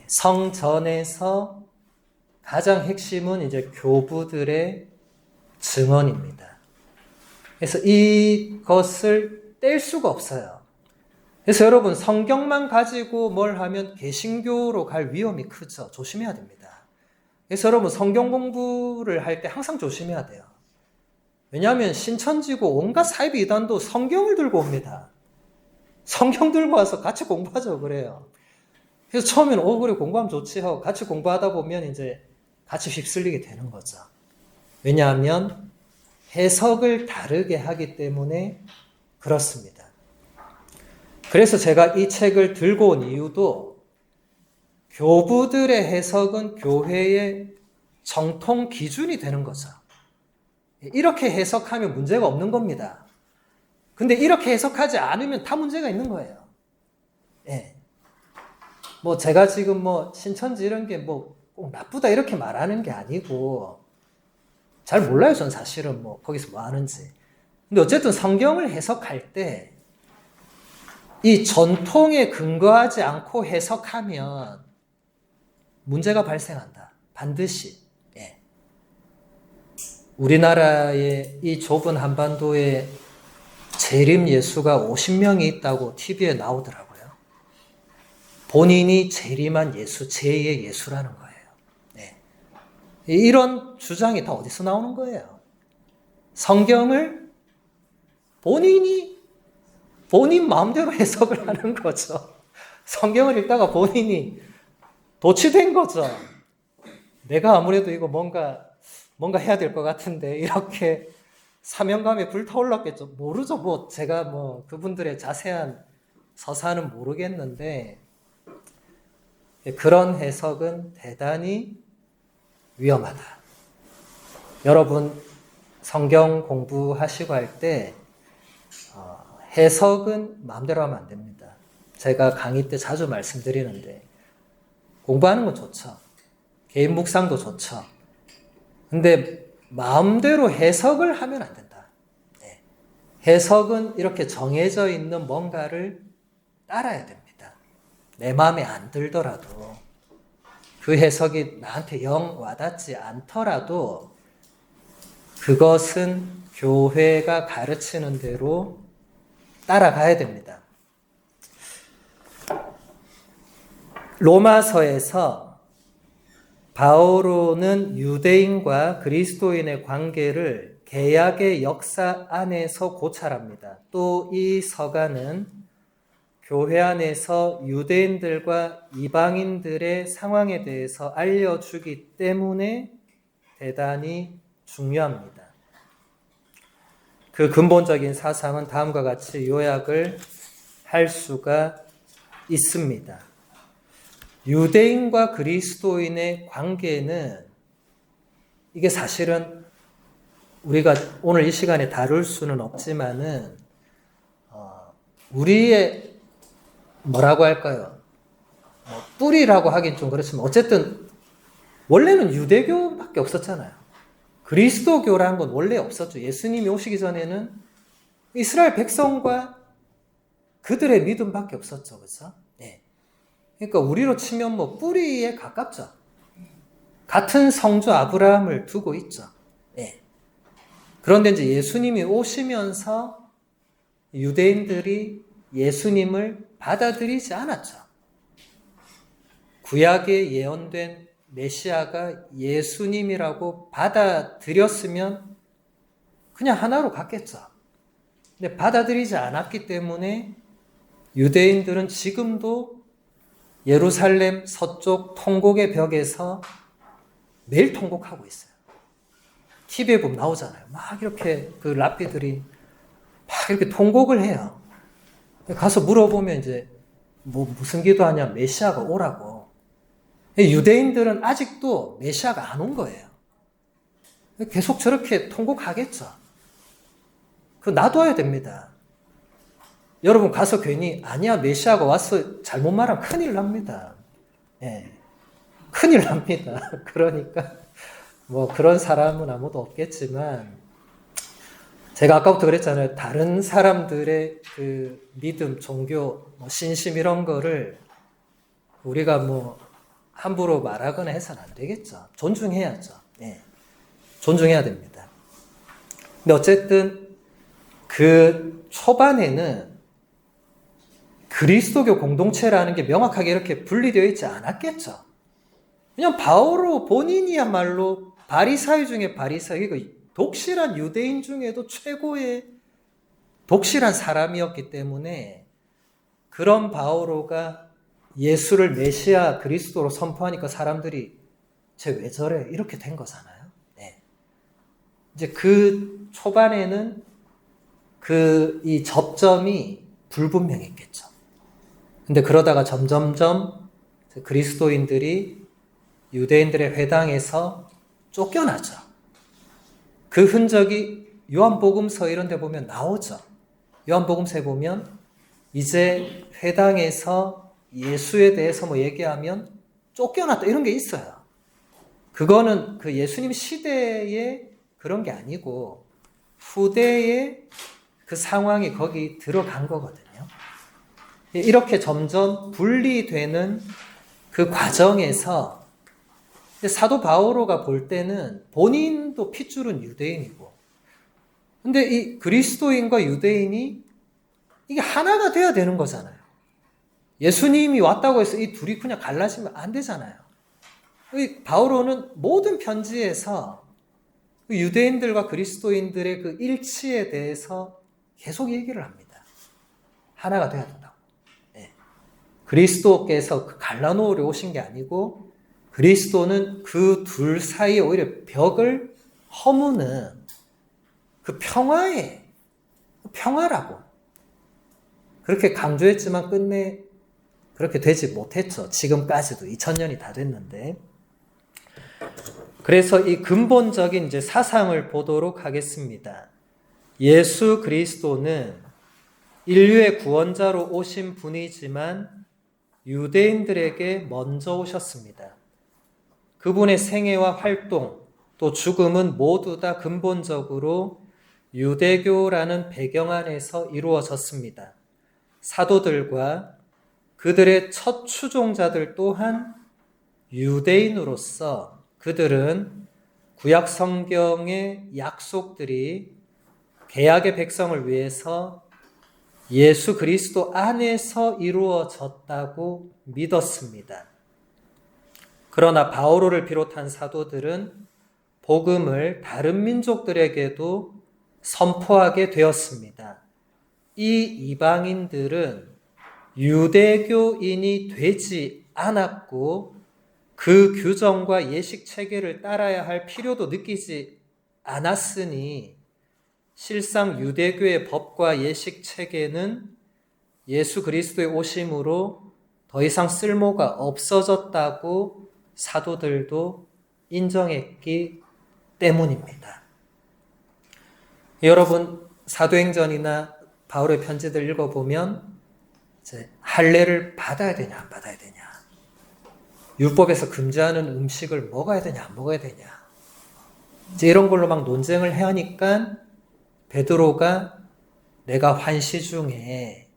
Speaker 2: 성전에서 가장 핵심은 이제 교부들의 증언입니다. 그래서 이것을 뗄 수가 없어요. 그래서 여러분 성경만 가지고 뭘 하면 개신교로 갈 위험이 크죠. 조심해야 됩니다. 그래서 여러분 성경 공부를 할 때 항상 조심해야 돼요. 왜냐하면 신천지고 온갖 사이비 이단도 성경을 들고 옵니다. 성경 들고 와서 같이 공부하죠. 그래요. 그래서 처음에는 그래 공부하면 좋지 하고 같이 공부하다 보면 이제 같이 휩쓸리게 되는 거죠. 왜냐하면 해석을 다르게 하기 때문에 그렇습니다. 그래서 제가 이 책을 들고 온 이유도 교부들의 해석은 교회의 정통 기준이 되는 거죠. 이렇게 해석하면 문제가 없는 겁니다. 근데 이렇게 해석하지 않으면 다 문제가 있는 거예요. 예. 뭐 제가 지금 뭐 신천지 이런 게 뭐 꼭 나쁘다 이렇게 말하는 게 아니고 잘 몰라요. 전 사실은 뭐 거기서 뭐 하는지. 근데 어쨌든 성경을 해석할 때 이 전통에 근거하지 않고 해석하면 문제가 발생한다. 반드시. 예. 우리나라의 이 좁은 한반도에 재림 예수가 50명이 있다고 TV에 나오더라고요. 본인이 재림한 예수, 제2의 예수라는 거예요. 네. 이런 주장이 다 어디서 나오는 거예요? 성경을 본인 마음대로 해석을 하는 거죠. 성경을 읽다가 본인이 도취된 거죠. 내가 아무래도 이거 뭔가 해야 될 것 같은데 이렇게 사명감에 불타올랐겠죠. 모르죠. 뭐 제가 뭐 그분들의 자세한 서사는 모르겠는데 그런 해석은 대단히 위험하다. 여러분 성경 공부하시고 할 때 해석은 마음대로 하면 안 됩니다. 제가 강의 때 자주 말씀드리는데 공부하는 건 좋죠. 개인 묵상도 좋죠. 근데 마음대로 해석을 하면 안 된다. 해석은 이렇게 정해져 있는 뭔가를 따라야 됩니다. 내 마음에 안 들더라도, 그 해석이 나한테 영 와닿지 않더라도 그것은 교회가 가르치는 대로 따라가야 됩니다. 로마서에서 바오로는 유대인과 그리스도인의 관계를 개약의 역사 안에서 고찰합니다. 또 이 서가는 교회 안에서 유대인들과 이방인들의 상황에 대해서 알려주기 때문에 대단히 중요합니다. 그 근본적인 사상은 다음과 같이 요약을 할 수가 있습니다. 유대인과 그리스도인의 관계는 이게 사실은 우리가 오늘 이 시간에 다룰 수는 없지만은 우리의 뭐라고 할까요? 뿌리라고 하긴 좀 그렇지만 어쨌든 원래는 유대교밖에 없었잖아요. 그리스도교라는 건 원래 없었죠. 예수님이 오시기 전에는 이스라엘 백성과 그들의 믿음밖에 없었죠. 그렇죠? 네. 그러니까 우리로 치면 뭐 뿌리에 가깝죠. 같은 성주 아브라함을 두고 있죠. 네. 그런데 이제 예수님이 오시면서 유대인들이 예수님을 받아들이지 않았죠. 구약에 예언된 메시아가 예수님이라고 받아들였으면 그냥 하나로 갔겠죠. 근데 받아들이지 않았기 때문에 유대인들은 지금도 예루살렘 서쪽 통곡의 벽에서 매일 통곡하고 있어요. TV에 보면 나오잖아요. 막 이렇게 그 랍비들이 막 이렇게 통곡을 해요. 가서 물어보면 이제 뭐 무슨 기도하냐, 메시아가 오라고. 유대인들은 아직도 메시아가 안 온 거예요. 계속 저렇게 통곡하겠죠. 그거 놔둬야 됩니다. 여러분 가서 괜히 아니야 메시아가 왔어 잘못 말하면 큰일 납니다. 예, 큰일 납니다. 그러니까 뭐 그런 사람은 아무도 없겠지만 제가 아까부터 그랬잖아요. 다른 사람들의 그 믿음, 종교, 뭐 신심 이런 거를 우리가 뭐 함부로 말하거나 해서는 안 되겠죠. 존중해야죠. 예. 존중해야 됩니다. 근데 어쨌든 그 초반에는 그리스도교 공동체라는 게 명확하게 이렇게 분리되어 있지 않았겠죠. 그냥 바오로 본인이야말로 바리사이 중에 바리사이, 독실한 유대인 중에도 최고의 독실한 사람이었기 때문에 그런 바오로가 예수를 메시아 그리스도로 선포하니까 사람들이 쟤 왜 저래? 이렇게 된 거잖아요. 네. 이제 그 초반에는 이 접점이 불분명했겠죠. 근데 그러다가 점점점 그리스도인들이 유대인들의 회당에서 쫓겨나죠. 그 흔적이 요한복음서 이런 데 보면 나오죠. 요한복음서에 보면 이제 회당에서 예수에 대해서 뭐 얘기하면 쫓겨났다 이런 게 있어요. 그거는 그 예수님 시대에 그런 게 아니고 후대에 그 상황이 거기 들어간 거거든요. 이렇게 점점 분리되는 그 과정에서 사도 바오로가 볼 때는 본인도 핏줄은 유대인이고 근데 이 그리스도인과 유대인이 이게 하나가 돼야 되는 거잖아요. 예수님이 왔다고 해서 이 둘이 그냥 갈라지면 안 되잖아요. 바오로는 모든 편지에서 유대인들과 그리스도인들의 그 일치에 대해서 계속 얘기를 합니다. 하나가 돼야 된다고. 네. 그리스도께서 그 갈라놓으려 오신 게 아니고 그리스도는 그 둘 사이에 오히려 벽을 허무는 그 평화라고 그렇게 강조했지만 끝내 그렇게 되지 못했죠. 지금까지도 2000년이 다 됐는데. 그래서 이 근본적인 이제 사상을 보도록 하겠습니다. 예수 그리스도는 인류의 구원자로 오신 분이지만 유대인들에게 먼저 오셨습니다. 그분의 생애와 활동 또 죽음은 모두 다 근본적으로 유대교라는 배경 안에서 이루어졌습니다. 사도들과 그들의 첫 추종자들 또한 유대인으로서 그들은 구약 성경의 약속들이 개약의 백성을 위해서 예수 그리스도 안에서 이루어졌다고 믿었습니다. 그러나 바오로를 비롯한 사도들은 복음을 다른 민족들에게도 선포하게 되었습니다. 이 이방인들은 유대교인이 되지 않았고 그 규정과 예식 체계를 따라야 할 필요도 느끼지 않았으니 실상 유대교의 법과 예식 체계는 예수 그리스도의 오심으로 더 이상 쓸모가 없어졌다고 사도들도 인정했기 때문입니다. 여러분, 사도행전이나 바울의 편지들 읽어보면 이제 할례를 받아야 되냐 안 받아야 되냐, 율법에서 금지하는 음식을 먹어야 되냐 안 먹어야 되냐, 이제 이런 걸로 막 논쟁을 해야 하니까 베드로가 내가 환시 중에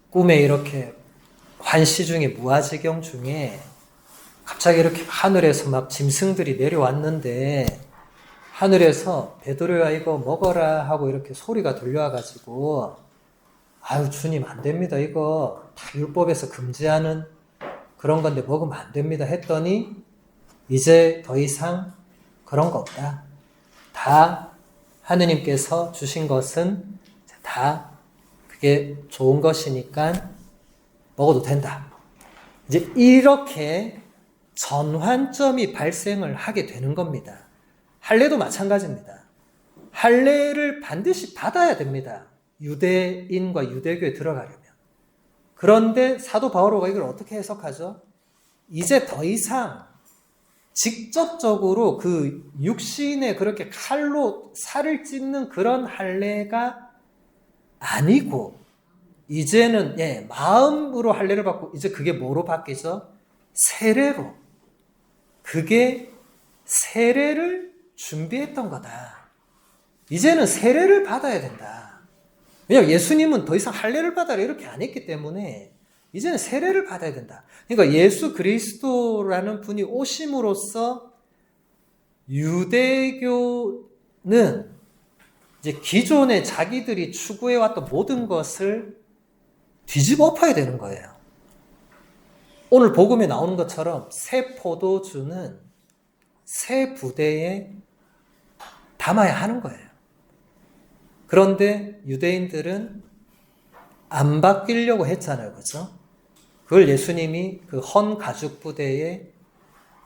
Speaker 2: 꿈에 이렇게 환시 중에 무아지경 중에 갑자기 이렇게 하늘에서 막 짐승들이 내려왔는데 하늘에서 베드로야 이거 먹어라 하고 이렇게 소리가 들려와가지고 아유 주님 안 됩니다, 이거 다 율법에서 금지하는 그런 건데 먹으면 안 됩니다 했더니 이제 더 이상 그런 거 없다. 다 하느님께서 주신 것은 다 그게 좋은 것이니까 먹어도 된다. 이제 이렇게 전환점이 발생을 하게 되는 겁니다. 할례도 마찬가지입니다. 할례를 반드시 받아야 됩니다. 유대인과 유대교에 들어가려면. 그런데 사도 바오로가 이걸 어떻게 해석하죠? 이제 더 이상 직접적으로 그 육신에 그렇게 칼로 살을 찢는 그런 할례가 아니고 이제는 마음으로 할례를 받고 이제 그게 뭐로 바뀌죠? 세례로. 그게 세례를 준비했던 거다. 이제는 세례를 받아야 된다. 왜냐하면 예수님은 더 이상 할례를 받아라 이렇게 안 했기 때문에 이제는 세례를 받아야 된다. 그러니까 예수 그리스도라는 분이 오심으로써 유대교는 이제 기존에 자기들이 추구해왔던 모든 것을 뒤집어 엎어야 되는 거예요. 오늘 복음에 나오는 것처럼 새 포도주는 새 부대에 담아야 하는 거예요. 그런데 유대인들은 안 바뀌려고 했잖아요. 그죠? 그걸 예수님이 그 헌 가죽 부대에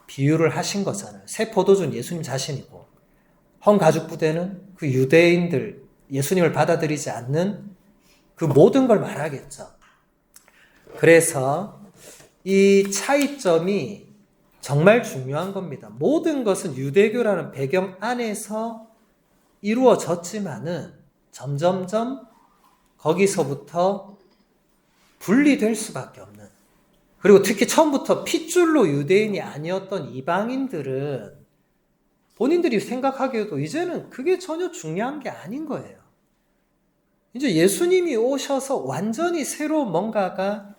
Speaker 2: 비유를 하신 거잖아요. 새 포도주는 예수님 자신이고 헌 가죽 부대는 그 유대인들, 예수님을 받아들이지 않는 그 모든 걸 말하겠죠. 그래서 이 차이점이 정말 중요한 겁니다. 모든 것은 유대교라는 배경 안에서 이루어졌지만은 점점점 거기서부터 분리될 수밖에 없는, 그리고 특히 처음부터 핏줄로 유대인이 아니었던 이방인들은 본인들이 생각하기에도 이제는 그게 전혀 중요한 게 아닌 거예요. 이제 예수님이 오셔서 완전히 새로운 뭔가가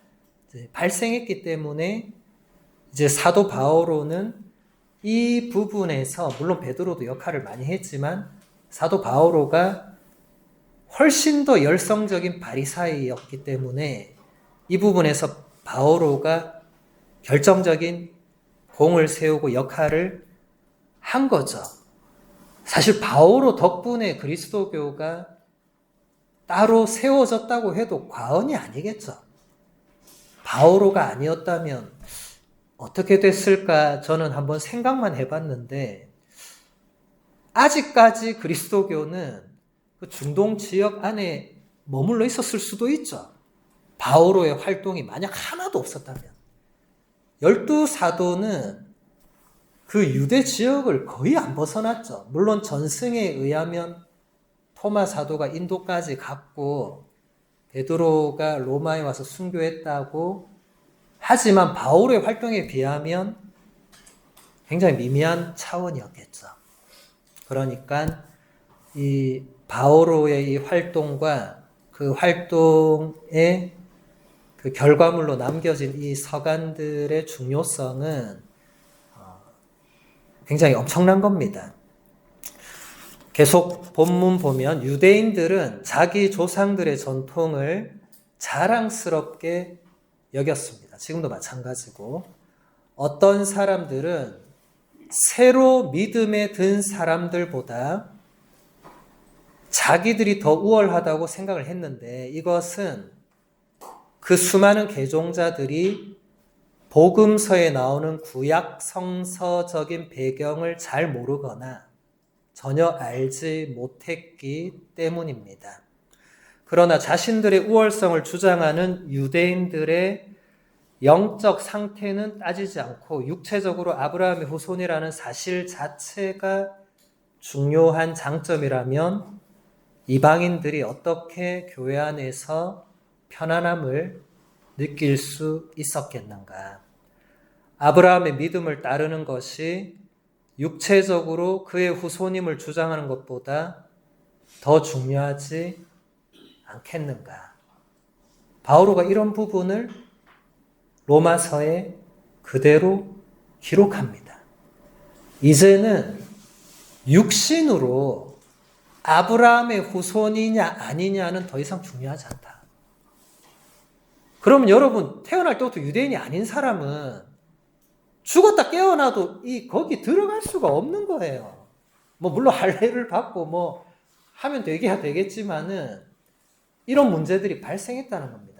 Speaker 2: 발생했기 때문에 이제 사도 바오로는 이 부분에서 물론 베드로도 역할을 많이 했지만 사도 바오로가 훨씬 더 열성적인 바리사이였기 때문에 이 부분에서 바오로가 결정적인 공을 세우고 역할을 한 거죠. 사실 바오로 덕분에 그리스도교가 따로 세워졌다고 해도 과언이 아니겠죠. 바오로가 아니었다면 어떻게 됐을까 저는 한번 생각만 해봤는데 아직까지 그리스도교는 그 중동 지역 안에 머물러 있었을 수도 있죠. 바오로의 활동이 만약 하나도 없었다면. 12사도는 그 유대 지역을 거의 안 벗어났죠. 물론 전승에 의하면 토마 사도가 인도까지 갔고 베드로가 로마에 와서 순교했다고 하지만 바오로의 활동에 비하면 굉장히 미미한 차원이었겠죠. 그러니까 이 바오로의 이 활동과 그 활동의 그 결과물로 남겨진 이 서간들의 중요성은 굉장히 엄청난 겁니다. 계속 본문 보면 유대인들은 자기 조상들의 전통을 자랑스럽게 여겼습니다. 지금도 마찬가지고 어떤 사람들은 새로 믿음에 든 사람들보다 자기들이 더 우월하다고 생각을 했는데 이것은 그 수많은 개종자들이 복음서에 나오는 구약 성서적인 배경을 잘 모르거나 전혀 알지 못했기 때문입니다. 그러나 자신들의 우월성을 주장하는 유대인들의 영적 상태는 따지지 않고 육체적으로 아브라함의 후손이라는 사실 자체가 중요한 장점이라면 이방인들이 어떻게 교회 안에서 편안함을 느낄 수 있었겠는가? 아브라함의 믿음을 따르는 것이 육체적으로 그의 후손임을 주장하는 것보다 더 중요하지 않겠는가? 바오로가 이런 부분을 로마서에 그대로 기록합니다. 이제는 육신으로 아브라함의 후손이냐 아니냐는 더 이상 중요하지 않다. 그러면 여러분 태어날 때부터 유대인이 아닌 사람은 죽었다 깨어나도 거기 들어갈 수가 없는 거예요. 물론 할례를 받고 하면 되겠지만은 이런 문제들이 발생했다는 겁니다.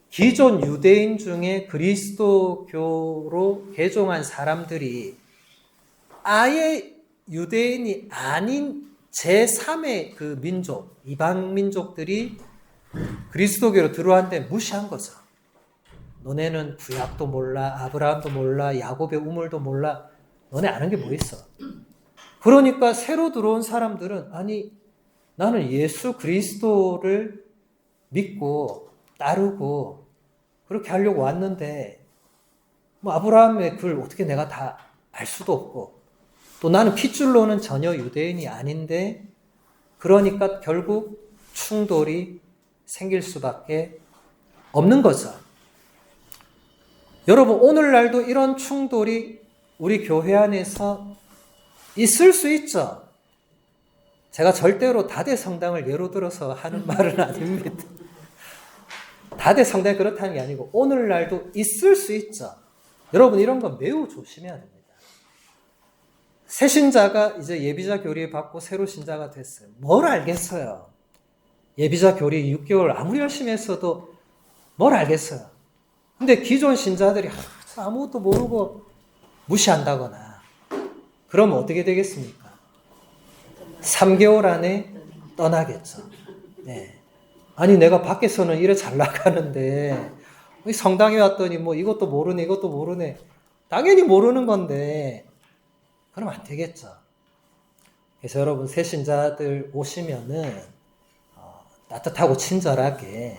Speaker 2: 기존 유대인 중에 그리스도교로 개종한 사람들이 아예 유대인이 아닌 제3의 그 민족, 이방 민족들이 그리스도교로 들어왔는데 무시한 거죠. 너네는 구약도 몰라, 아브라함도 몰라, 야곱의 우물도 몰라. 너네 아는 게 뭐 있어? 그러니까 새로 들어온 사람들은 아니 나는 예수 그리스도를 믿고 따르고 그렇게 하려고 왔는데 아브라함의 글 어떻게 내가 다 알 수도 없고 또 나는 핏줄로는 전혀 유대인이 아닌데 그러니까 결국 충돌이 생길 수밖에 없는 거죠. 여러분 오늘날도 이런 충돌이 우리 교회 안에서 있을 수 있죠. 제가 절대로 다대성당을 예로 들어서 하는 말은 아닙니다. 다대성당이 그렇다는 게 아니고 오늘날도 있을 수 있죠. 여러분 이런 건 매우 조심해야 됩니다. 새 신자가 이제 예비자 교리 받고 새로 신자가 됐어요. 뭘 알겠어요. 예비자 교리 6개월 아무리 열심히 했어도 뭘 알겠어요. 근데 기존 신자들이 아무것도 모르고 무시한다거나 그러면 어떻게 되겠습니까? 3개월 안에 떠나겠죠. 네. 아니 내가 밖에서는 이래 잘 나가는데 성당에 왔더니 이것도 모르네 이것도 모르네. 당연히 모르는 건데 그럼 안 되겠죠. 그래서 여러분 새 신자들 오시면은 따뜻하고 친절하게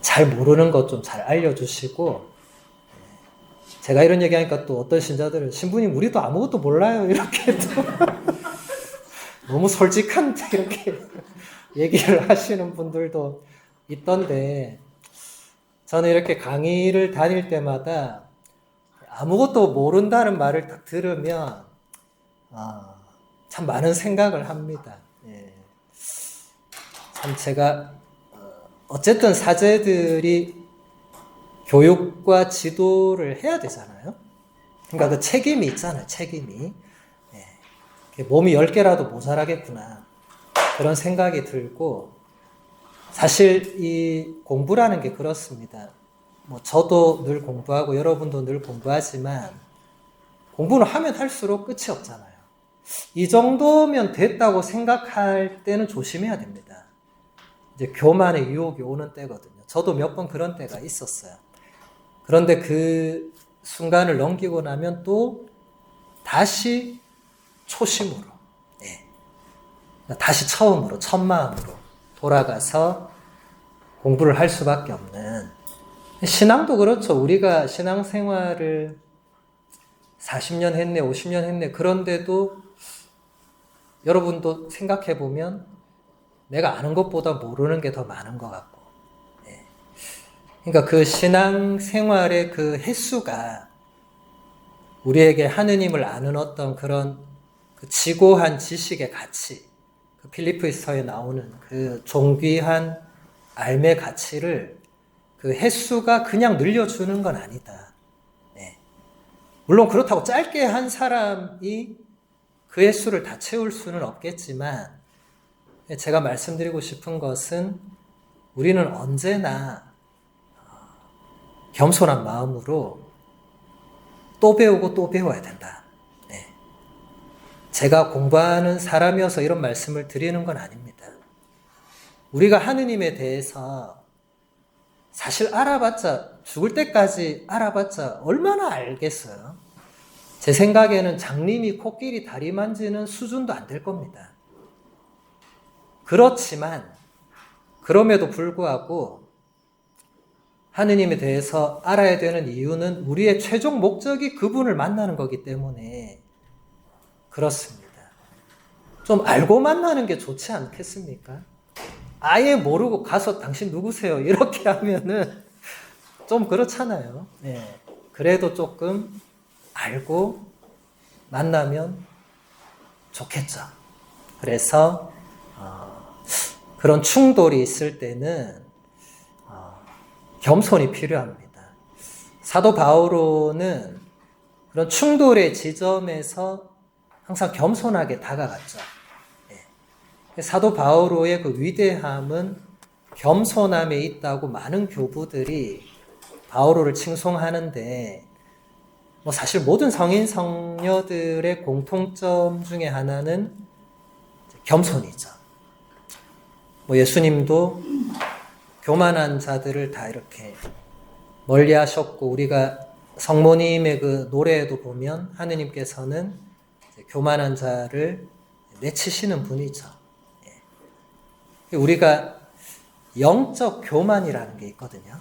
Speaker 2: 잘 모르는 것 좀 잘 알려주시고 제가 이런 얘기하니까 또 어떤 신자들은 신부님 우리도 아무것도 몰라요 이렇게 또 너무 솔직한데 이렇게 얘기를 하시는 분들도 있던데 저는 이렇게 강의를 다닐 때마다 아무것도 모른다는 말을 딱 들으면 참 많은 생각을 합니다. 예. 참 제가 어쨌든 사제들이 교육과 지도를 해야 되잖아요. 그러니까 그 책임이 있잖아요. 책임이. 예. 몸이 10개라도 모자라겠구나. 그런 생각이 들고 사실 이 공부라는 게 그렇습니다. 저도 늘 공부하고 여러분도 늘 공부하지만 공부는 하면 할수록 끝이 없잖아요. 이 정도면 됐다고 생각할 때는 조심해야 됩니다. 이제 교만의 유혹이 오는 때거든요. 저도 몇 번 그런 때가 있었어요. 그런데 그 순간을 넘기고 나면 또 다시 초심으로, 다시 처음으로, 첫 마음으로 돌아가서 공부를 할 수밖에 없는 신앙도 그렇죠. 우리가 신앙생활을 40년 했네, 50년 했네. 그런데도 여러분도 생각해 보면 내가 아는 것보다 모르는 게 더 많은 것 같고 그러니까 그 신앙 생활의 그 횟수가 우리에게 하느님을 아는 어떤 그런 그 지고한 지식의 가치, 그 필리프스서에 나오는 그 존귀한 삶의 가치를 그 횟수가 그냥 늘려주는 건 아니다. 네. 물론 그렇다고 짧게 한 사람이 그 횟수를 다 채울 수는 없겠지만 제가 말씀드리고 싶은 것은 우리는 언제나 겸손한 마음으로 또 배우고 또 배워야 된다. 네. 제가 공부하는 사람이어서 이런 말씀을 드리는 건 아닙니다. 우리가 하느님에 대해서 사실 알아봤자, 죽을 때까지 알아봤자 얼마나 알겠어요? 제 생각에는 장님이 코끼리 다리 만지는 수준도 안 될 겁니다. 그렇지만 그럼에도 불구하고 하느님에 대해서 알아야 되는 이유는 우리의 최종 목적이 그분을 만나는 거기 때문에 그렇습니다. 좀 알고 만나는 게 좋지 않겠습니까? 아예 모르고 가서 당신 누구세요? 이렇게 하면은 좀 그렇잖아요. 네. 그래도 조금 알고 만나면 좋겠죠. 그래서 그런 충돌이 있을 때는 겸손이 필요합니다. 사도 바오로는 그런 충돌의 지점에서 항상 겸손하게 다가갔죠. 사도 바오로의 그 위대함은 겸손함에 있다고 많은 교부들이 바오로를 칭송하는데 사실 모든 성인 성녀들의 공통점 중에 하나는 겸손이죠. 예수님도 교만한 자들을 다 이렇게 멀리 하셨고 우리가 성모님의 그 노래에도 보면 하느님께서는 교만한 자를 내치시는 분이죠. 우리가 영적 교만이라는 게 있거든요.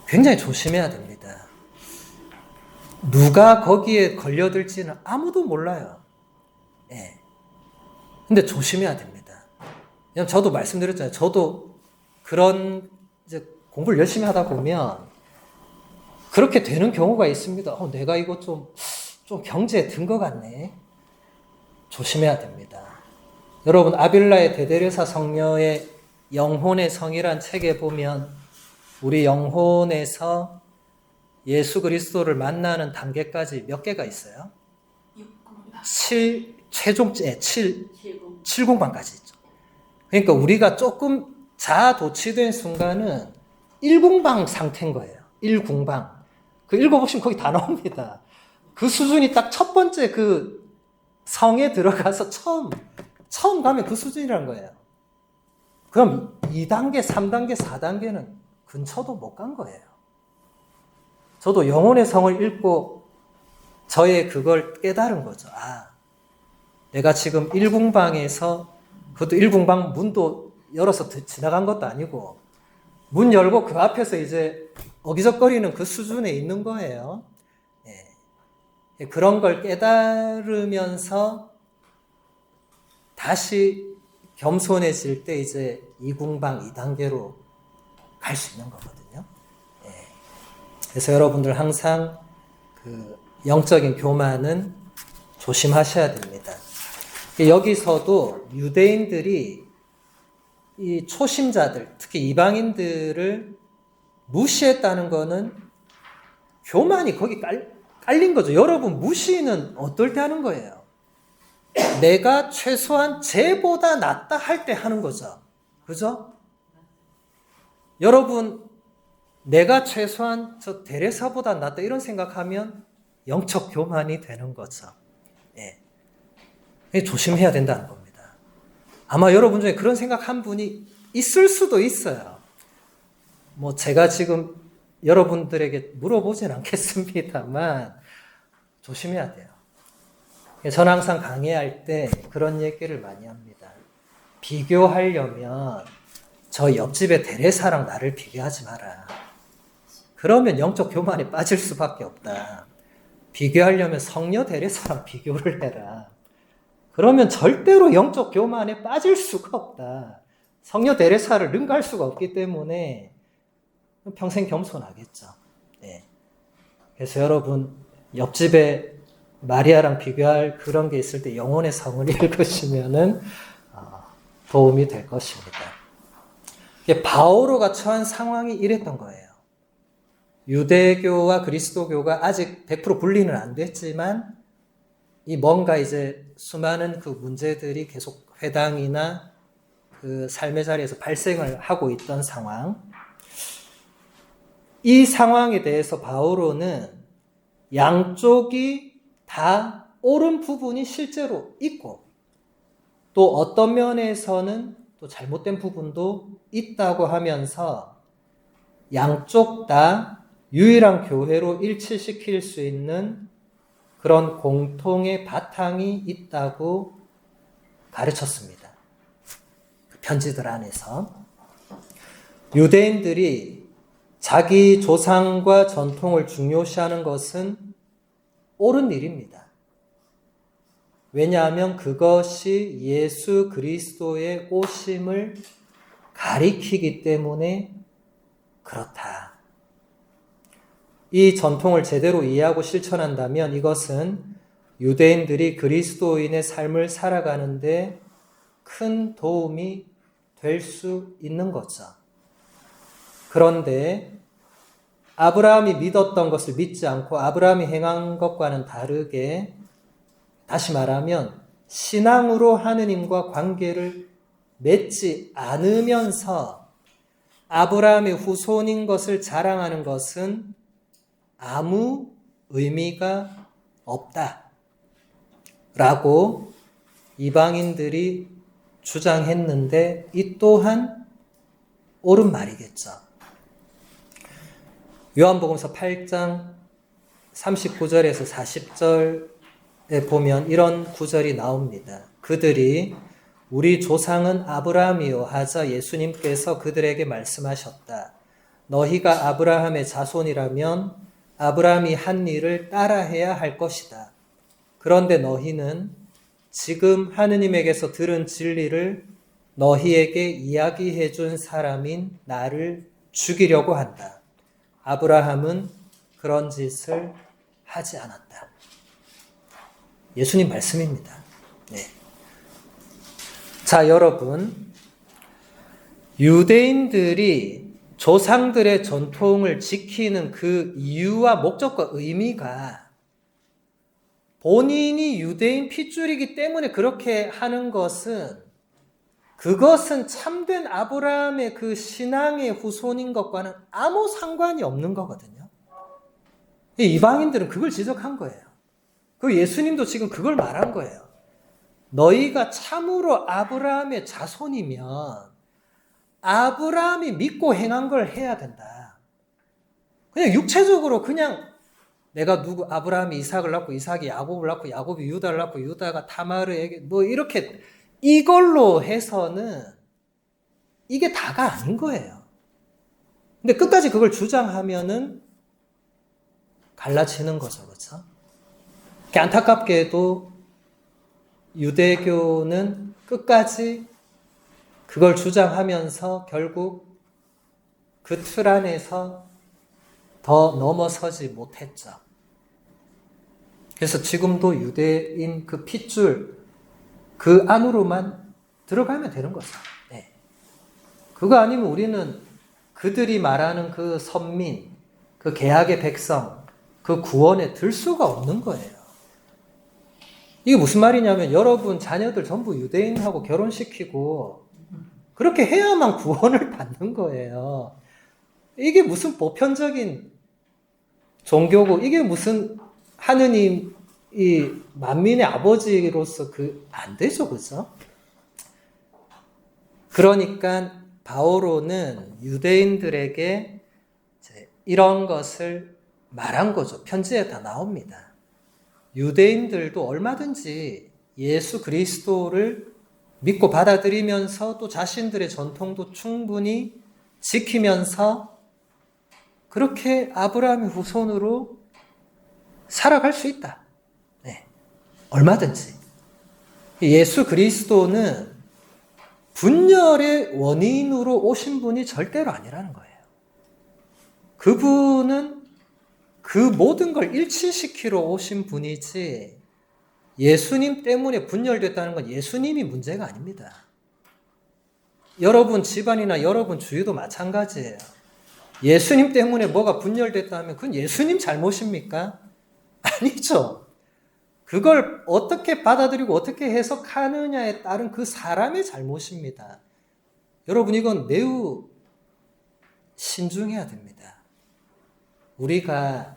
Speaker 2: 굉장히 조심해야 됩니다. 누가 거기에 걸려들지는 아무도 몰라요. 예. 근데 조심해야 됩니다. 왜냐면 저도 말씀드렸잖아요. 저도 그런 이제 공부를 열심히 하다 보면 그렇게 되는 경우가 있습니다. 내가 이거 좀 경제에 든 것 같네. 조심해야 됩니다. 여러분 아빌라의 데데레사 성녀의 영혼의 성이란 책에 보면 우리 영혼에서 예수 그리스도를 만나는 단계까지 몇 개가 있어요? 7공방까지 있죠. 그러니까 우리가 조금 자아도취된 순간은 1공방 상태인 거예요. 1공방. 그 읽어보시면 거기 다 나옵니다. 그 수준이 딱 첫 번째 그 성에 들어가서 처음 가면 그 수준이라는 거예요. 그럼 2단계, 3단계, 4단계는 근처도 못 간 거예요. 저도 영혼의 성을 읽고 저의 그걸 깨달은 거죠. 내가 지금 1공방에서 그것도 1공방 문도 열어서 지나간 것도 아니고 문 열고 그 앞에서 이제 어기적거리는 그 수준에 있는 거예요. 예. 그런 걸 깨달으면서 다시 겸손해질 때 이제 2공방 2단계로 갈 수 있는 거거든요. 예. 그래서 여러분들 항상 그 영적인 교만은 조심하셔야 됩니다. 여기서도 유대인들이 이 초심자들, 특히 이방인들을 무시했다는 거는 교만이 거기 깔린 거죠. 여러분 무시는 어떨 때 하는 거예요? 내가 최소한 쟤보다 낫다 할 때 하는 거죠. 그죠? 여러분 내가 최소한 저 데레사보다 낫다 이런 생각하면 영적 교만이 되는 거죠. 예. 조심해야 된다는 겁니다. 아마 여러분 중에 그런 생각한 분이 있을 수도 있어요. 제가 지금 여러분들에게 물어보진 않겠습니다만 조심해야 돼요. 저는 항상 강의할 때 그런 얘기를 많이 합니다. 비교하려면 저 옆집의 데레사랑 나를 비교하지 마라. 그러면 영적 교만에 빠질 수밖에 없다. 비교하려면 성녀 데레사랑 비교를 해라. 그러면 절대로 영적 교만에 빠질 수가 없다. 성녀 데레사를 능가할 수가 없기 때문에 평생 겸손하겠죠. 네. 그래서 여러분 옆집에 마리아랑 비교할 그런 게 있을 때 영혼의 성을 읽으시면은 도움이 될 것입니다. 바오로가 처한 상황이 이랬던 거예요. 유대교와 그리스도교가 아직 100% 분리는 안 됐지만 이 뭔가 이제 수많은 그 문제들이 계속 회당이나 그 삶의 자리에서 발생을 하고 있던 상황. 이 상황에 대해서 바오로는 양쪽이 다 옳은 부분이 실제로 있고 또 어떤 면에서는 또 잘못된 부분도 있다고 하면서 양쪽 다 유일한 교회로 일치시킬 수 있는 그런 공통의 바탕이 있다고 가르쳤습니다. 그 편지들 안에서 유대인들이 자기 조상과 전통을 중요시하는 것은 옳은 일입니다. 왜냐하면 그것이 예수 그리스도의 오심을 가리키기 때문에 그렇다. 이 전통을 제대로 이해하고 실천한다면 이것은 유대인들이 그리스도인의 삶을 살아가는데 큰 도움이 될 수 있는 거죠. 그런데 아브라함이 믿었던 것을 믿지 않고 아브라함이 행한 것과는 다르게 다시 말하면 신앙으로 하느님과 관계를 맺지 않으면서 아브라함의 후손인 것을 자랑하는 것은 아무 의미가 없다 라고 이방인들이 주장했는데 이 또한 옳은 말이겠죠. 요한복음서 8장 39절에서 40절에 보면 이런 구절이 나옵니다. 그들이 우리 조상은 아브라함이요 하자 예수님께서 그들에게 말씀하셨다. 너희가 아브라함의 자손이라면 아브라함이 한 일을 따라해야 할 것이다. 그런데 너희는 지금 하느님에게서 들은 진리를 너희에게 이야기해 준 사람인 나를 죽이려고 한다. 아브라함은 그런 짓을 하지 않았다. 예수님 말씀입니다. 네. 자, 여러분, 유대인들이 조상들의 전통을 지키는 그 이유와 목적과 의미가 본인이 유대인 핏줄이기 때문에 그렇게 하는 그것은 참된 아브라함의 그 신앙의 후손인 것과는 아무 상관이 없는 거거든요. 이방인들은 그걸 지적한 거예요. 그 예수님도 지금 그걸 말한 거예요. 너희가 참으로 아브라함의 자손이면 아브라함이 믿고 행한 걸 해야 된다. 그냥 육체적으로 그냥 내가 아브라함이 이삭을 낳고 이삭이 야곱을 낳고 야곱이 유다를 낳고 유다가 타마르에게 이렇게 이걸로 해서는 이게 다가 아닌 거예요. 근데 끝까지 그걸 주장하면은 갈라치는 거죠. 그렇죠? 안타깝게도 유대교는 끝까지 그걸 주장하면서 결국 그 틀 안에서 더 넘어서지 못했죠. 그래서 지금도 유대인 그 핏줄 그 안으로만 들어가면 되는 거죠. 네. 그거 아니면 우리는 그들이 말하는 그 선민, 그 계약의 백성, 그 구원에 들 수가 없는 거예요. 이게 무슨 말이냐면 여러분 자녀들 전부 유대인하고 결혼시키고 그렇게 해야만 구원을 받는 거예요. 이게 무슨 보편적인 종교고 이게 무슨 하느님이 만민의 아버지로서 안 되죠. 그죠? 그러니까 바오로는 유대인들에게 이런 것을 말한 거죠. 편지에 다 나옵니다. 유대인들도 얼마든지 예수 그리스도를 믿고 받아들이면서 또 자신들의 전통도 충분히 지키면서 그렇게 아브라함의 후손으로 살아갈 수 있다. 네. 얼마든지. 예수 그리스도는 분열의 원인으로 오신 분이 절대로 아니라는 거예요. 그분은 그 모든 걸 일치시키러 오신 분이지 예수님 때문에 분열됐다는 건 예수님이 문제가 아닙니다. 여러분 집안이나 여러분 주위도 마찬가지예요. 예수님 때문에 뭐가 분열됐다 하면 그건 예수님 잘못입니까? 아니죠. 그걸 어떻게 받아들이고 어떻게 해석하느냐에 따른 그 사람의 잘못입니다. 여러분 이건 매우 신중해야 됩니다. 우리가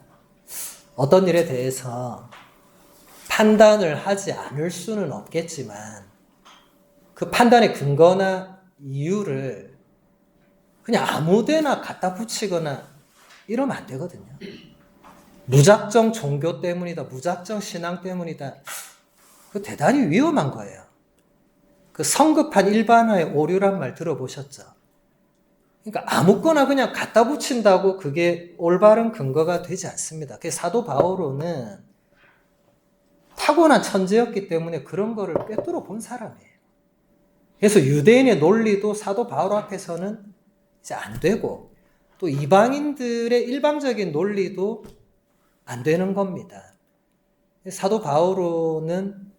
Speaker 2: 어떤 일에 대해서 판단을 하지 않을 수는 없겠지만 그 판단의 근거나 이유를 그냥 아무데나 갖다 붙이거나 이러면 안 되거든요. 무작정 종교 때문이다, 무작정 신앙 때문이다. 그 대단히 위험한 거예요. 그 성급한 일반화의 오류란 말 들어보셨죠? 그러니까 아무거나 그냥 갖다 붙인다고 그게 올바른 근거가 되지 않습니다. 그 사도 바오로는 타고난 천재였기 때문에 그런 거를 꿰뚫어 본 사람이에요. 그래서 유대인의 논리도 사도 바오로 앞에서는 이제 안 되고 또 이방인들의 일방적인 논리도 안 되는 겁니다. 사도 바오로는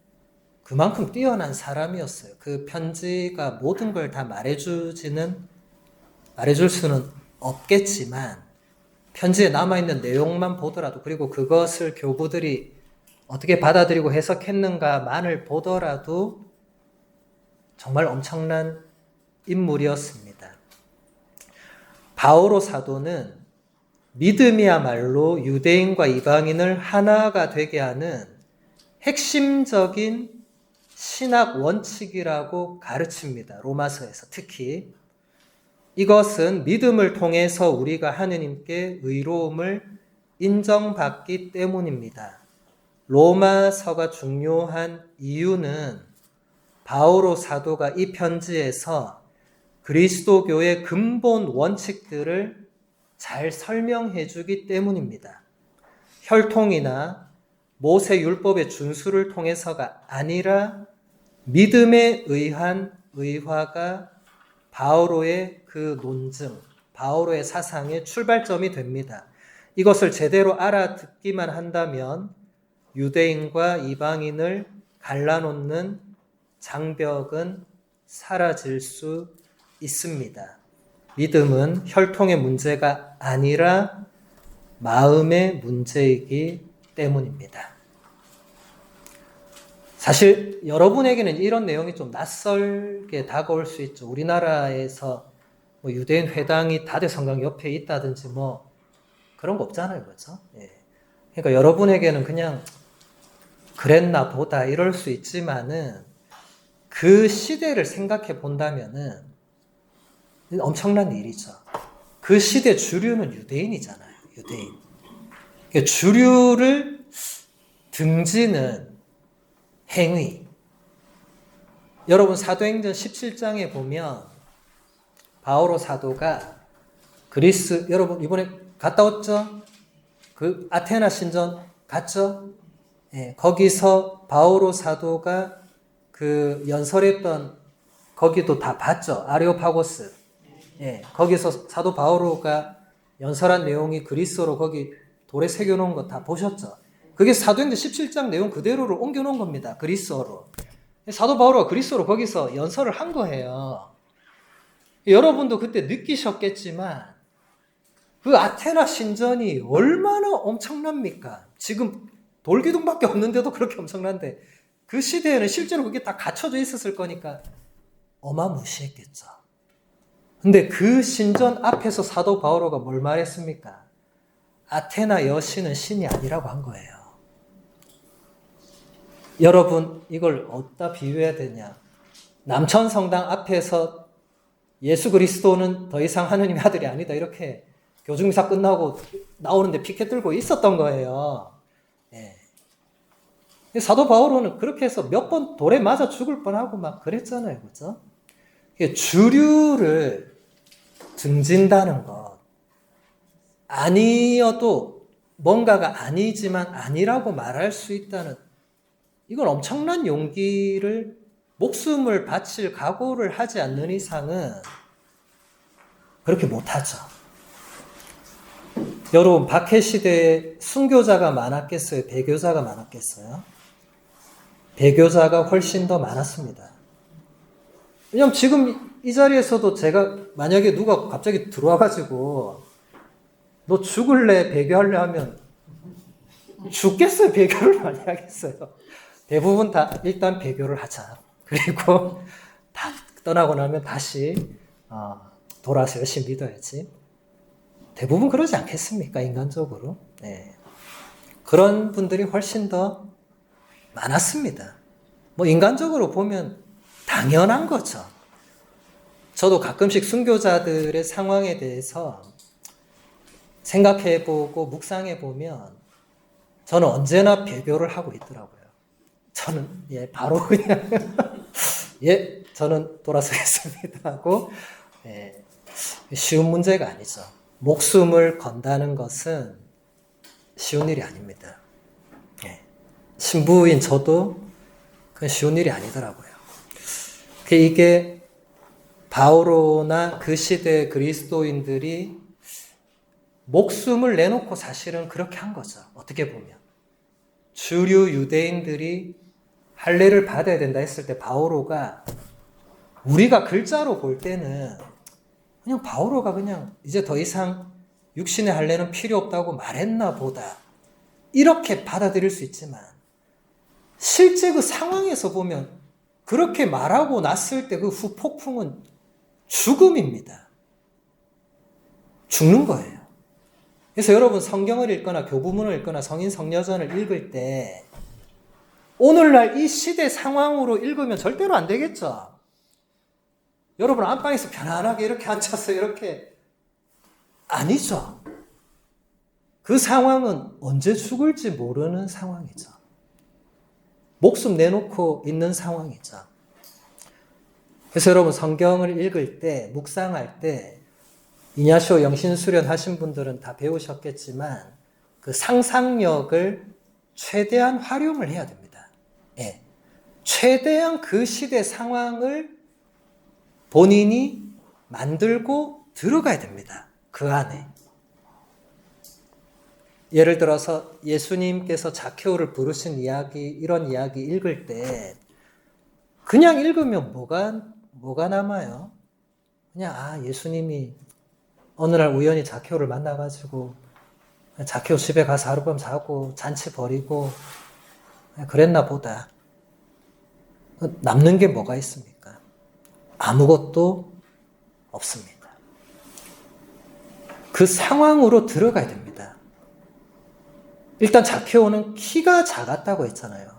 Speaker 2: 그만큼 뛰어난 사람이었어요. 그 편지가 모든 걸 다 말해줄 수는 없겠지만 편지에 남아있는 내용만 보더라도 그리고 그것을 교부들이 어떻게 받아들이고 해석했는가만을 보더라도 정말 엄청난 인물이었습니다. 바오로 사도는 믿음이야말로 유대인과 이방인을 하나가 되게 하는 핵심적인 신학 원칙이라고 가르칩니다. 로마서에서 특히. 이것은 믿음을 통해서 우리가 하느님께 의로움을 인정받기 때문입니다. 로마서가 중요한 이유는 바오로 사도가 이 편지에서 그리스도교의 근본 원칙들을 잘 설명해 주기 때문입니다. 혈통이나 모세 율법의 준수를 통해서가 아니라 믿음에 의한 의화가 바오로의 그 논증, 바오로의 사상의 출발점이 됩니다. 이것을 제대로 알아듣기만 한다면 유대인과 이방인을 갈라놓는 장벽은 사라질 수 있습니다. 믿음은 혈통의 문제가 아니라 마음의 문제이기 때문입니다. 사실 여러분에게는 이런 내용이 좀 낯설게 다가올 수 있죠. 우리나라에서 뭐 유대인 회당이 다대성당 옆에 있다든지 뭐 그런 거 없잖아요. 그렇죠? 예. 그러니까 여러분에게는 그냥 그랬나 보다 이럴 수 있지만은 그 시대를 생각해 본다면은 엄청난 일이죠. 그 시대 주류는 유대인이잖아요. 유대인. 그러니까 주류를 등지는 행위. 여러분 사도행전 17장에 보면 바오로 사도가 그리스, 여러분 이번에 갔다 왔죠? 그 아테나 신전 갔죠? 예, 거기서 바오로 사도가 그 연설했던 거기도 다 봤죠? 아레오파고스. 예, 거기서 사도 바오로가 연설한 내용이 그리스어로 거기 돌에 새겨놓은 거 다 보셨죠? 그게 사도행전 17장 내용 그대로를 옮겨놓은 겁니다. 그리스어로. 사도 바오로가 그리스어로 거기서 연설을 한 거예요. 여러분도 그때 느끼셨겠지만 그 아테나 신전이 얼마나 엄청납니까? 지금 돌기둥밖에 없는데도 그렇게 엄청난데 그 시대에는 실제로 그게 다 갖춰져 있었을 거니까 어마무시했겠죠. 근데 그 신전 앞에서 사도 바오로가 뭘 말했습니까? 아테나 여신은 신이 아니라고 한 거예요. 여러분 이걸 어디다 비유해야 되냐? 남천성당 앞에서 예수 그리스도는 더 이상 하느님의 아들이 아니다 이렇게 교중미사 끝나고 나오는데 피켓 들고 있었던 거예요. 예. 사도 바오로는 그렇게 해서 몇 번 돌에 맞아 죽을 뻔하고 막 그랬잖아요. 그렇죠? 주류를 등진다는 것 아니어도 뭔가가 아니지만 아니라고 말할 수 있다는 이건 엄청난 용기를 목숨을 바칠 각오를 하지 않는 이상은 그렇게 못하죠. 여러분, 박해 시대에 순교자가 많았겠어요? 배교자가 많았겠어요? 배교자가 훨씬 더 많았습니다. 왜냐면 지금 이 자리에서도 제가 만약에 누가 갑자기 들어와가지고 너 죽을래? 배교할래? 하면 죽겠어요? 배교를 많이 하겠어요? 대부분 다 일단 배교를 하자. 그리고 다 떠나고 나면 다시 돌아서 열심히 믿어야지. 대부분 그러지 않겠습니까? 인간적으로. 네. 그런 분들이 훨씬 더 많았습니다. 뭐 인간적으로 보면 당연한 거죠. 저도 가끔씩 순교자들의 상황에 대해서 생각해보고 묵상해보면 저는 언제나 배교를 하고 있더라고요. 저는 바로 그냥 저는 돌아서겠습니다 하고 쉬운 문제가 아니죠. 목숨을 건다는 것은 쉬운 일이 아닙니다. 신부인 저도 그건 쉬운 일이 아니더라고요. 이게 바오로나 그 시대 그리스도인들이 목숨을 내놓고 사실은 그렇게 한 거죠. 어떻게 보면. 주류 유대인들이 할례를 받아야 된다 했을 때 바오로가 우리가 글자로 볼 때는 그냥 바오로가 그냥 이제 더 이상 육신의 할례는 필요 없다고 말했나 보다. 이렇게 받아들일 수 있지만 실제 그 상황에서 보면 그렇게 말하고 났을 때 그 후폭풍은 죽음입니다. 죽는 거예요. 그래서 여러분 성경을 읽거나 교부문을 읽거나 성인 성려전을 읽을 때 오늘날 이 시대 상황으로 읽으면 절대로 안 되겠죠. 여러분 안방에서 편안하게 이렇게 앉아서 이렇게 아니죠. 그 상황은 언제 죽을지 모르는 상황이죠. 목숨 내놓고 있는 상황이죠. 그래서 여러분 성경을 읽을 때 묵상할 때 이냐시오 영신수련 하신 분들은 다 배우셨겠지만 그 상상력을 최대한 활용을 해야 됩니다. 최대한 그 시대 상황을 본인이 만들고 들어가야 됩니다. 그 안에. 예를 들어서 예수님께서 자케오를 부르신 이야기, 이런 이야기 읽을 때 그냥 읽으면 뭐가 남아요? 그냥 예수님이 어느 날 우연히 자케오를 만나가지고 자케오 집에 가서 하룻밤 자고 잔치 벌이고 그랬나 보다. 남는 게 뭐가 있습니까? 아무것도 없습니다. 그 상황으로 들어가야 됩니다. 일단 자케오는 키가 작았다고 했잖아요.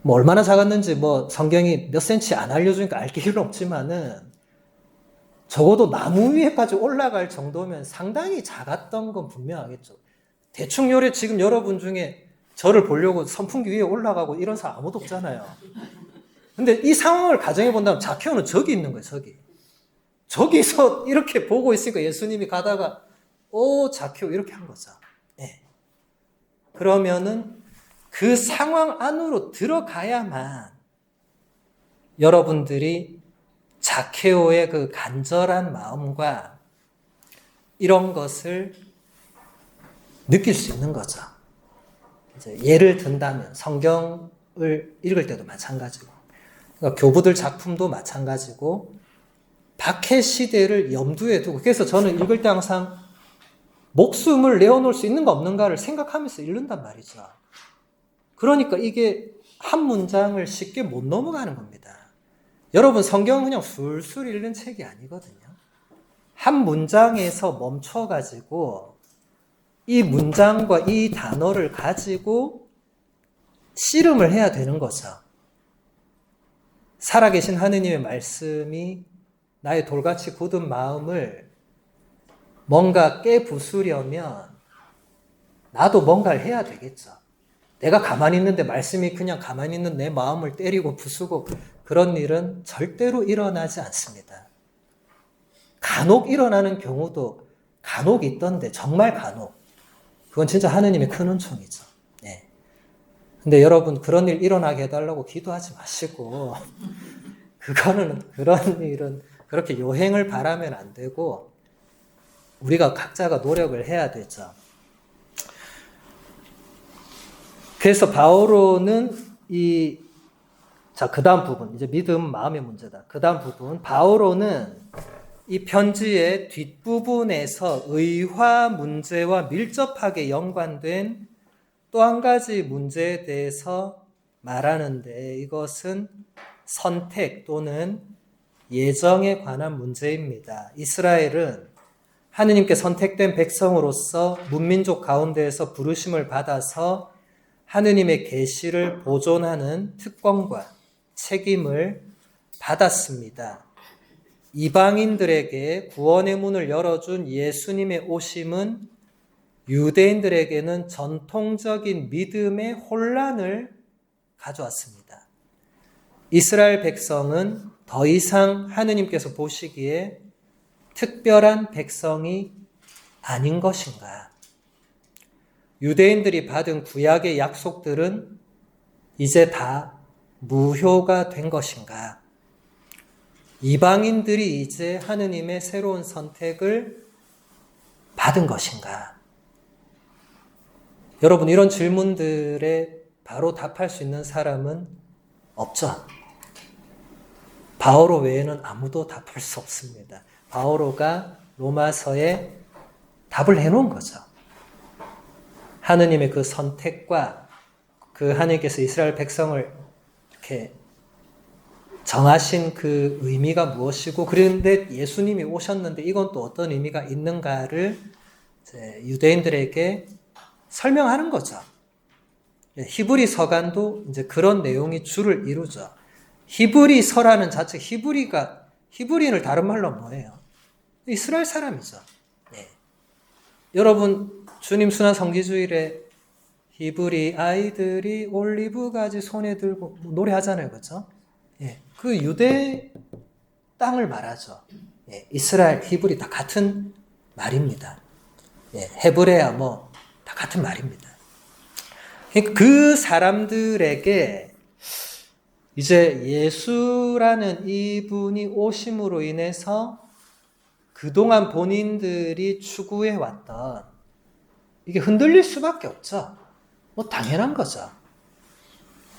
Speaker 2: 뭐 얼마나 작았는지 성경이 몇 센치 안 알려주니까 알 길은 없지만은 적어도 나무 위에까지 올라갈 정도면 상당히 작았던 건 분명하겠죠. 대충 지금 여러분 중에 저를 보려고 선풍기 위에 올라가고 이런 사람 아무도 없잖아요. 근데 이 상황을 가정해 본다면 자케오는 저기 있는 거예요, 저기. 저기서 이렇게 보고 있으니까 예수님이 가다가, 자케오 이렇게 한 거죠. 그러면은 그 상황 안으로 들어가야만 여러분들이 자케오의 그 간절한 마음과 이런 것을 느낄 수 있는 거죠. 이제 예를 든다면 성경을 읽을 때도 마찬가지고, 그러니까 교부들 작품도 마찬가지고, 박해 시대를 염두에 두고, 그래서 저는 읽을 때 항상 목숨을 내어놓을 수 있는가 없는가를 생각하면서 읽는단 말이죠. 그러니까 이게 한 문장을 쉽게 못 넘어가는 겁니다. 여러분 성경은 그냥 술술 읽는 책이 아니거든요. 한 문장에서 멈춰가지고 이 문장과 이 단어를 가지고 씨름을 해야 되는 거죠. 살아계신 하느님의 말씀이 나의 돌같이 굳은 마음을 뭔가 깨부수려면 나도 뭔가를 해야 되겠죠. 내가 가만히 있는데 말씀이 그냥 가만히 있는 내 마음을 때리고 부수고 그런 일은 절대로 일어나지 않습니다. 간혹 일어나는 경우도 간혹 있던데, 정말 간혹. 그건 진짜 하느님의 큰 은총이죠. 근데 여러분 그런 일 일어나게 해달라고 기도하지 마시고 그런 일은 그렇게 요행을 바라면 안 되고 우리가 각자가 노력을 해야 되죠. 그래서 바오로는 그 다음 부분, 이제 믿음, 마음의 문제다. 그 다음 부분, 바오로는 이 편지의 뒷부분에서 의화 문제와 밀접하게 연관된 또 한 가지 문제에 대해서 말하는데, 이것은 선택 또는 예정에 관한 문제입니다. 이스라엘은 하느님께 선택된 백성으로서 문민족 가운데에서 부르심을 받아서 하느님의 계시를 보존하는 특권과 책임을 받았습니다. 이방인들에게 구원의 문을 열어준 예수님의 오심은 유대인들에게는 전통적인 믿음의 혼란을 가져왔습니다. 이스라엘 백성은 더 이상 하느님께서 보시기에 특별한 백성이 아닌 것인가? 유대인들이 받은 구약의 약속들은 이제 다 무효가 된 것인가? 이방인들이 이제 하느님의 새로운 선택을 받은 것인가? 여러분, 이런 질문들에 바로 답할 수 있는 사람은 없죠. 바오로 외에는 아무도 답할 수 없습니다. 바오로가 로마서에 답을 해놓은 거죠. 하느님의 그 선택과 그 하느님께서 이스라엘 백성을 이렇게 정하신 그 의미가 무엇이고, 그런데 예수님이 오셨는데 이건 또 어떤 의미가 있는가를 이제 유대인들에게 설명하는 거죠. 히브리 서간도 이제 그런 내용이 주를 이루죠. 히브리서라는 자체, 히브리인을 다른 말로 뭐예요? 이스라엘 사람이죠. 네. 여러분, 주님 순환 성지주일에 히브리 아이들이 올리브 가지 손에 들고 노래하잖아요. 그렇죠? 예. 그 유대 땅을 말하죠. 예. 이스라엘, 히브리 다 같은 말입니다. 예. 헤브레아 다 같은 말입니다. 그 사람들에게 이제 예수라는 이분이 오심으로 인해서 그동안 본인들이 추구해왔던 이게 흔들릴 수밖에 없죠. 당연한 거죠.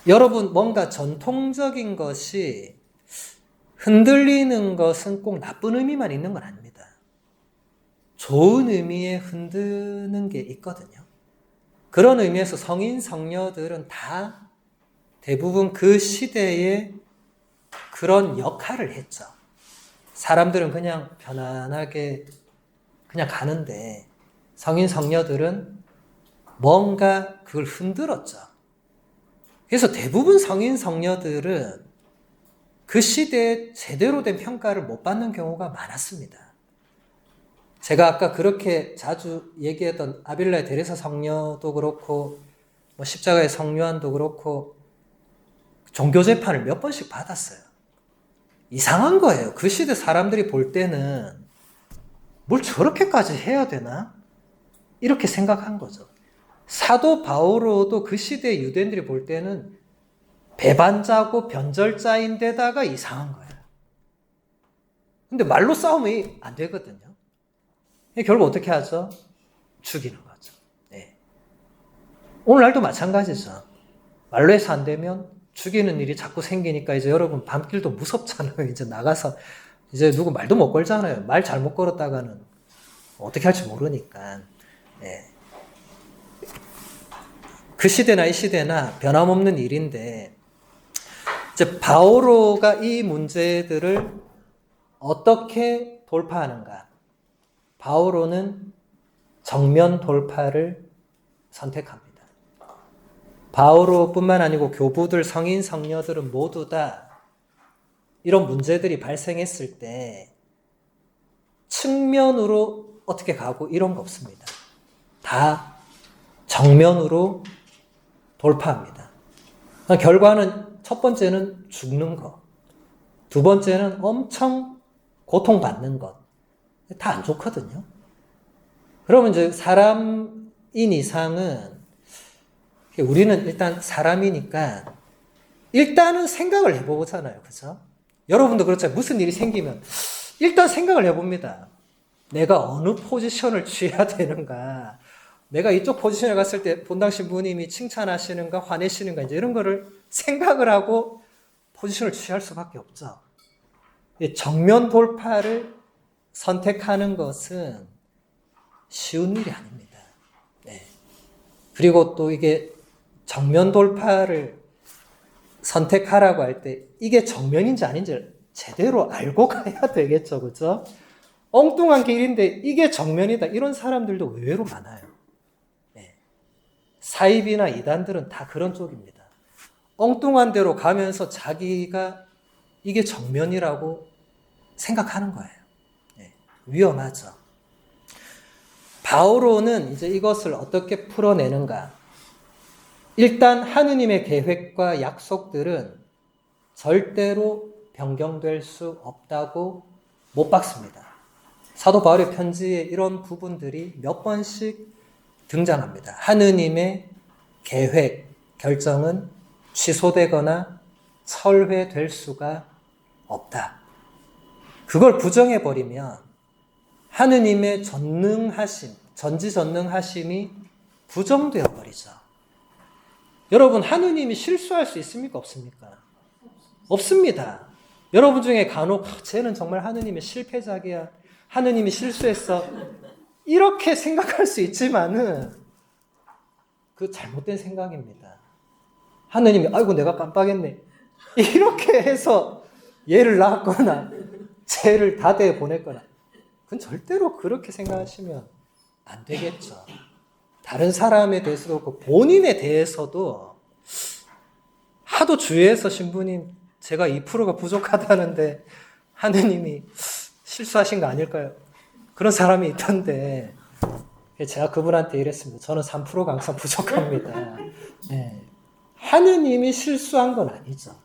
Speaker 2: 여러분, 뭔가 전통적인 것이 흔들리는 것은 꼭 나쁜 의미만 있는 건 아닙니다. 좋은 의미에 흔드는 게 있거든요. 그런 의미에서 성인, 성녀들은 다 대부분 그 시대에 그런 역할을 했죠. 사람들은 그냥 편안하게 그냥 가는데 성인, 성녀들은 뭔가 그걸 흔들었죠. 그래서 대부분 성인, 성녀들은 그 시대에 제대로 된 평가를 못 받는 경우가 많았습니다. 제가 아까 그렇게 자주 얘기했던 아빌라의 데레사 성녀도 그렇고 십자가의 성요한도 그렇고 종교 재판을 몇 번씩 받았어요. 이상한 거예요. 그 시대 사람들이 볼 때는 뭘 저렇게까지 해야 되나? 이렇게 생각한 거죠. 사도 바오로도 그 시대 유대인들이 볼 때는 배반자고 변절자인데다가 이상한 거예요. 근데 말로 싸우면 안 되거든요. 결국 어떻게 하죠? 죽이는 거죠. 네. 오늘날도 마찬가지죠. 말로 해서 안 되면 죽이는 일이 자꾸 생기니까 이제 여러분 밤길도 무섭잖아요. 이제 나가서 이제 누구 말도 못 걸잖아요. 말 잘못 걸었다가는 어떻게 할지 모르니까. 네. 그 시대나 이 시대나 변함없는 일인데, 이제 바오로가 이 문제들을 어떻게 돌파하는가? 바오로는 정면 돌파를 선택합니다. 바오로뿐만 아니고 교부들, 성인, 성녀들은 모두 다 이런 문제들이 발생했을 때 측면으로 어떻게 가고 이런 거 없습니다. 다 정면으로 돌파합니다. 결과는 첫 번째는 죽는 것, 두 번째는 엄청 고통받는 것. 다 안 좋거든요. 그러면 이제 사람인 이상은 우리는 일단 사람이니까 일단은 생각을 해보잖아요. 그죠? 여러분도 그렇죠. 무슨 일이 생기면 일단 생각을 해봅니다. 내가 어느 포지션을 취해야 되는가, 내가 이쪽 포지션에 갔을 때 본당 신부님이 칭찬하시는가 화내시는가 이제 이런 거를 생각을 하고 포지션을 취할 수밖에 없죠. 정면 돌파를 선택하는 것은 쉬운 일이 아닙니다. 네. 그리고 또 이게 정면 돌파를 선택하라고 할 때 이게 정면인지 아닌지 제대로 알고 가야 되겠죠. 그죠? 엉뚱한 길인데 이게 정면이다. 이런 사람들도 의외로 많아요. 네. 사입이나 이단들은 다 그런 쪽입니다. 엉뚱한 데로 가면서 자기가 이게 정면이라고 생각하는 거예요. 네. 위험하죠. 바오로는 이제 이것을 어떻게 풀어내는가? 일단 하느님의 계획과 약속들은 절대로 변경될 수 없다고 못 박습니다. 사도 바울의 편지에 이런 부분들이 몇 번씩 등장합니다. 하느님의 계획, 결정은 취소되거나 철회될 수가 없다. 그걸 부정해버리면 하느님의 전능하심, 전지전능하심이 부정되어 버리죠. 여러분, 하느님이 실수할 수 있습니까? 없습니까? 없습니다. 여러분 중에 간혹 쟤는 정말 하느님의 실패작이야. 하느님이 실수했어. 이렇게 생각할 수 있지만은 그 잘못된 생각입니다. 하느님이 아이고 내가 깜빡했네. 이렇게 해서 얘를 낳았거나 쟤를 다대에 보냈거나 그건 절대로 그렇게 생각하시면 안 되겠죠. 다른 사람에 대해서도 그렇고 본인에 대해서도 하도 주위에서 신부님 제가 2%가 부족하다는데 하느님이 실수하신 거 아닐까요? 그런 사람이 있던데 제가 그분한테 이랬습니다. 저는 3%가 항상 부족합니다. 네. 하느님이 실수한 건 아니죠.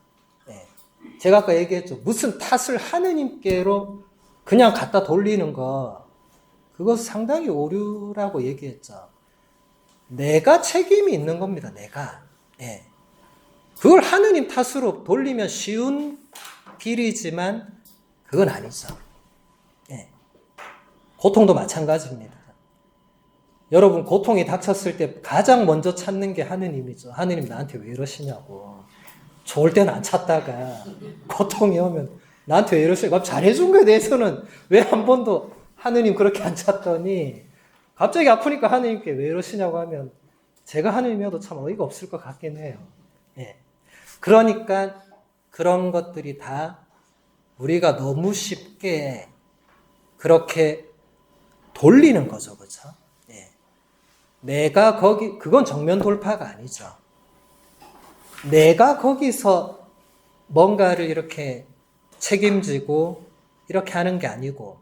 Speaker 2: 네. 제가 아까 얘기했죠. 무슨 탓을 하느님께로 그냥 갖다 돌리는 거 그것 상당히 오류라고 얘기했죠. 내가 책임이 있는 겁니다. 내가. 네. 그걸 하느님 탓으로 돌리면 쉬운 길이지만 그건 아니죠. 네. 고통도 마찬가지입니다. 여러분 고통이 닥쳤을 때 가장 먼저 찾는 게 하느님이죠. 하느님 나한테 왜 이러시냐고. 좋을 때는 안 찾다가 고통이 오면 나한테 왜 이러시냐고. 잘해준 거에 대해서는 왜 한 번도 하느님 그렇게 안 찾더니 갑자기 아프니까 하느님께 왜 이러시냐고 하면 제가 하느님이어도 참 어이가 없을 것 같긴 해요. 예. 그러니까 그런 것들이 다 우리가 너무 쉽게 그렇게 돌리는 거죠. 그렇죠? 예. 내가 거기 그건 정면 돌파가 아니죠. 내가 거기서 뭔가를 이렇게 책임지고 이렇게 하는 게 아니고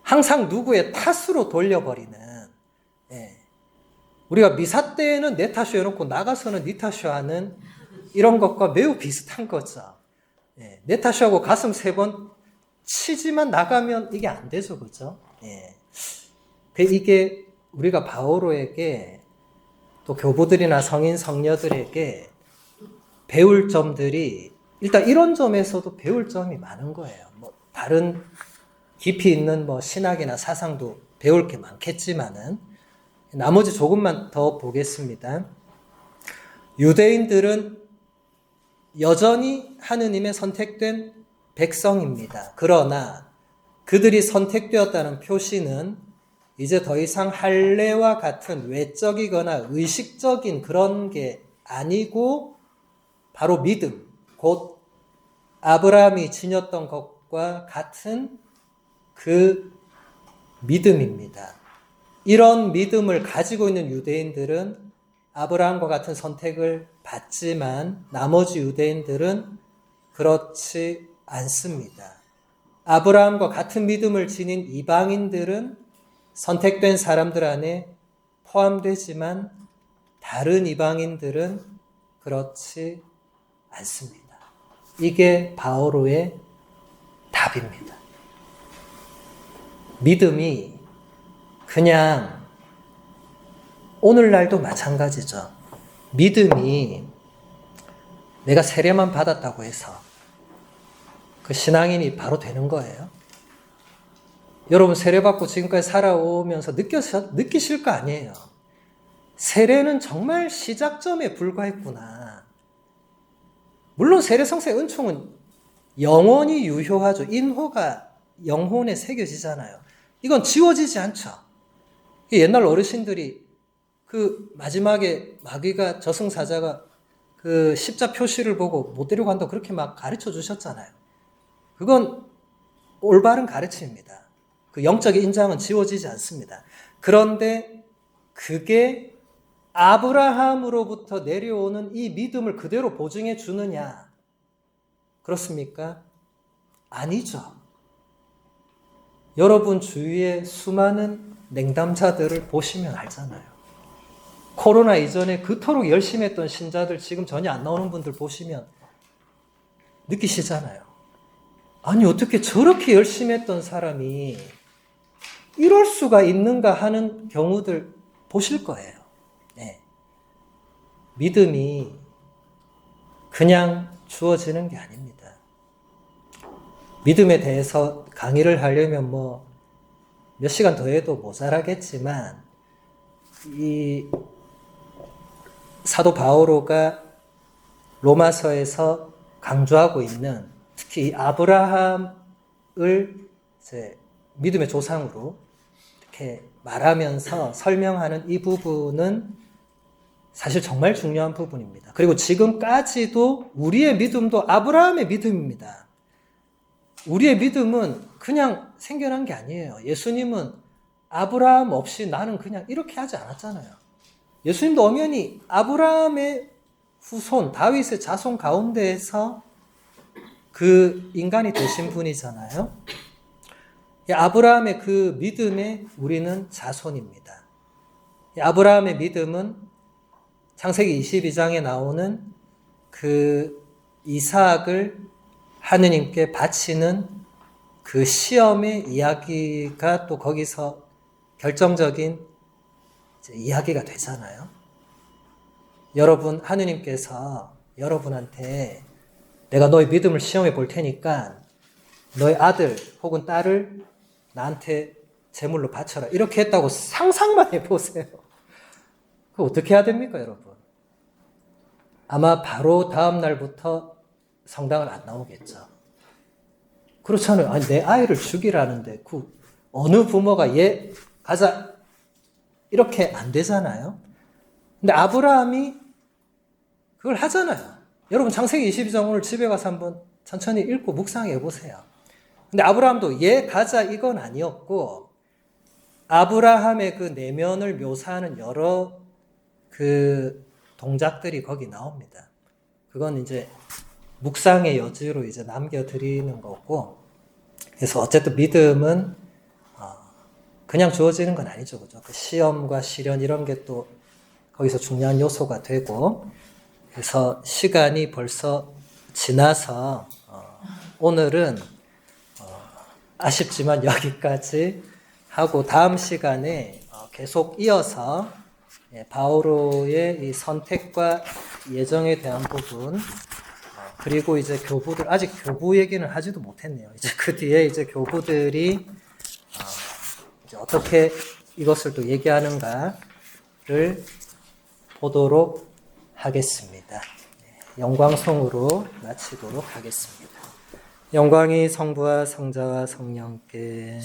Speaker 2: 항상 누구의 탓으로 돌려버리는 예. 우리가 미사 때는 내 탓이어 놓고 나가서는 네 탓이어 하는 이런 것과 매우 비슷한 거죠. 예. 내 탓이하고 가슴 3번 치지만 나가면 이게 안 되죠. 그죠? 예. 이게 우리가 바오로에게 또 교부들이나 성인 성녀들에게 배울 점들이 일단 이런 점에서도 배울 점이 많은 거예요. 뭐 다른 깊이 있는 뭐 신학이나 사상도 배울 게 많겠지만은 나머지 조금만 더 보겠습니다. 유대인들은 여전히 하느님의 선택된 백성입니다. 그러나 그들이 선택되었다는 표시는 이제 더 이상 할례와 같은 외적이거나 의식적인 그런 게 아니고 바로 믿음, 곧 아브라함이 지녔던 것과 같은 그 믿음입니다. 이런 믿음을 가지고 있는 유대인들은 아브라함과 같은 선택을 받지만 나머지 유대인들은 그렇지 않습니다. 아브라함과 같은 믿음을 지닌 이방인들은 선택된 사람들 안에 포함되지만 다른 이방인들은 그렇지 않습니다. 이게 바오로의 답입니다. 믿음이 그냥 오늘날도 마찬가지죠. 믿음이 내가 세례만 받았다고 해서 그 신앙인이 바로 되는 거예요. 여러분 세례받고 지금까지 살아오면서 느끼실 거 아니에요. 세례는 정말 시작점에 불과했구나. 물론 세례성사의 은총은 영원히 유효하죠. 인호가 영혼에 새겨지잖아요. 이건 지워지지 않죠. 옛날 어르신들이 그 마지막에 마귀가 저승사자가 그 십자 표시를 보고 못 데리고 간다고 그렇게 막 가르쳐 주셨잖아요. 그건 올바른 가르침입니다. 그 영적인 인장은 지워지지 않습니다. 그런데 그게 아브라함으로부터 내려오는 이 믿음을 그대로 보증해 주느냐? 그렇습니까? 아니죠. 여러분 주위에 수많은 냉담자들을 보시면 알잖아요. 코로나 이전에 그토록 열심히 했던 신자들 지금 전혀 안 나오는 분들 보시면 느끼시잖아요. 아니 어떻게 저렇게 열심히 했던 사람이 이럴 수가 있는가 하는 경우들 보실 거예요. 네. 믿음이 그냥 주어지는 게 아닙니다. 믿음에 대해서 강의를 하려면 뭐 몇 시간 더 해도 모자라겠지만 이 사도 바오로가 로마서에서 강조하고 있는 특히 아브라함을 이제 믿음의 조상으로 이렇게 말하면서 설명하는 이 부분은 사실 정말 중요한 부분입니다. 그리고 지금까지도 우리의 믿음도 아브라함의 믿음입니다. 우리의 믿음은 그냥 생겨난 게 아니에요. 예수님은 아브라함 없이 나는 그냥 이렇게 하지 않았잖아요. 예수님도 엄연히 아브라함의 후손, 다윗의 자손 가운데에서 그 인간이 되신 분이잖아요. 아브라함의 그 믿음에 우리는 자손입니다. 아브라함의 믿음은 창세기 22장에 나오는 그 이삭을 하느님께 바치는 그 시험의 이야기가 또 거기서 결정적인 이야기가 되잖아요. 여러분, 하느님께서 여러분한테 내가 너의 믿음을 시험해 볼 테니까 너의 아들 혹은 딸을 나한테 제물로 바쳐라. 이렇게 했다고 상상만 해보세요. 그거 어떻게 해야 됩니까, 여러분? 아마 바로 다음 날부터 성당을 안 나오겠죠. 그렇잖아요. 아니, 내 아이를 죽이라는데 그 어느 부모가 얘 가자 이렇게 안 되잖아요. 근데 아브라함이 그걸 하잖아요. 여러분 창세기 22장 오늘 집에 가서 한번 천천히 읽고 묵상해 보세요. 근데 아브라함도 얘 가자 이건 아니었고 아브라함의 그 내면을 묘사하는 여러 그 동작들이 거기 나옵니다. 그건 이제 묵상의 여지로 이제 남겨드리는 거고, 그래서 어쨌든 믿음은 그냥 주어지는 건 아니죠, 그죠? 그 시험과 시련 이런 게 또 거기서 중요한 요소가 되고, 그래서 시간이 벌써 지나서 오늘은 아쉽지만 여기까지 하고 다음 시간에 계속 이어서 바오로의 이 선택과 예정에 대한 부분. 그리고 이제 교부들, 아직 교부 얘기는 하지도 못했네요. 이제 그 뒤에 이제 교부들이 이제 어떻게 이것을 또 얘기하는가를 보도록 하겠습니다. 영광송으로 마치도록 하겠습니다. 영광이 성부와 성자와 성령께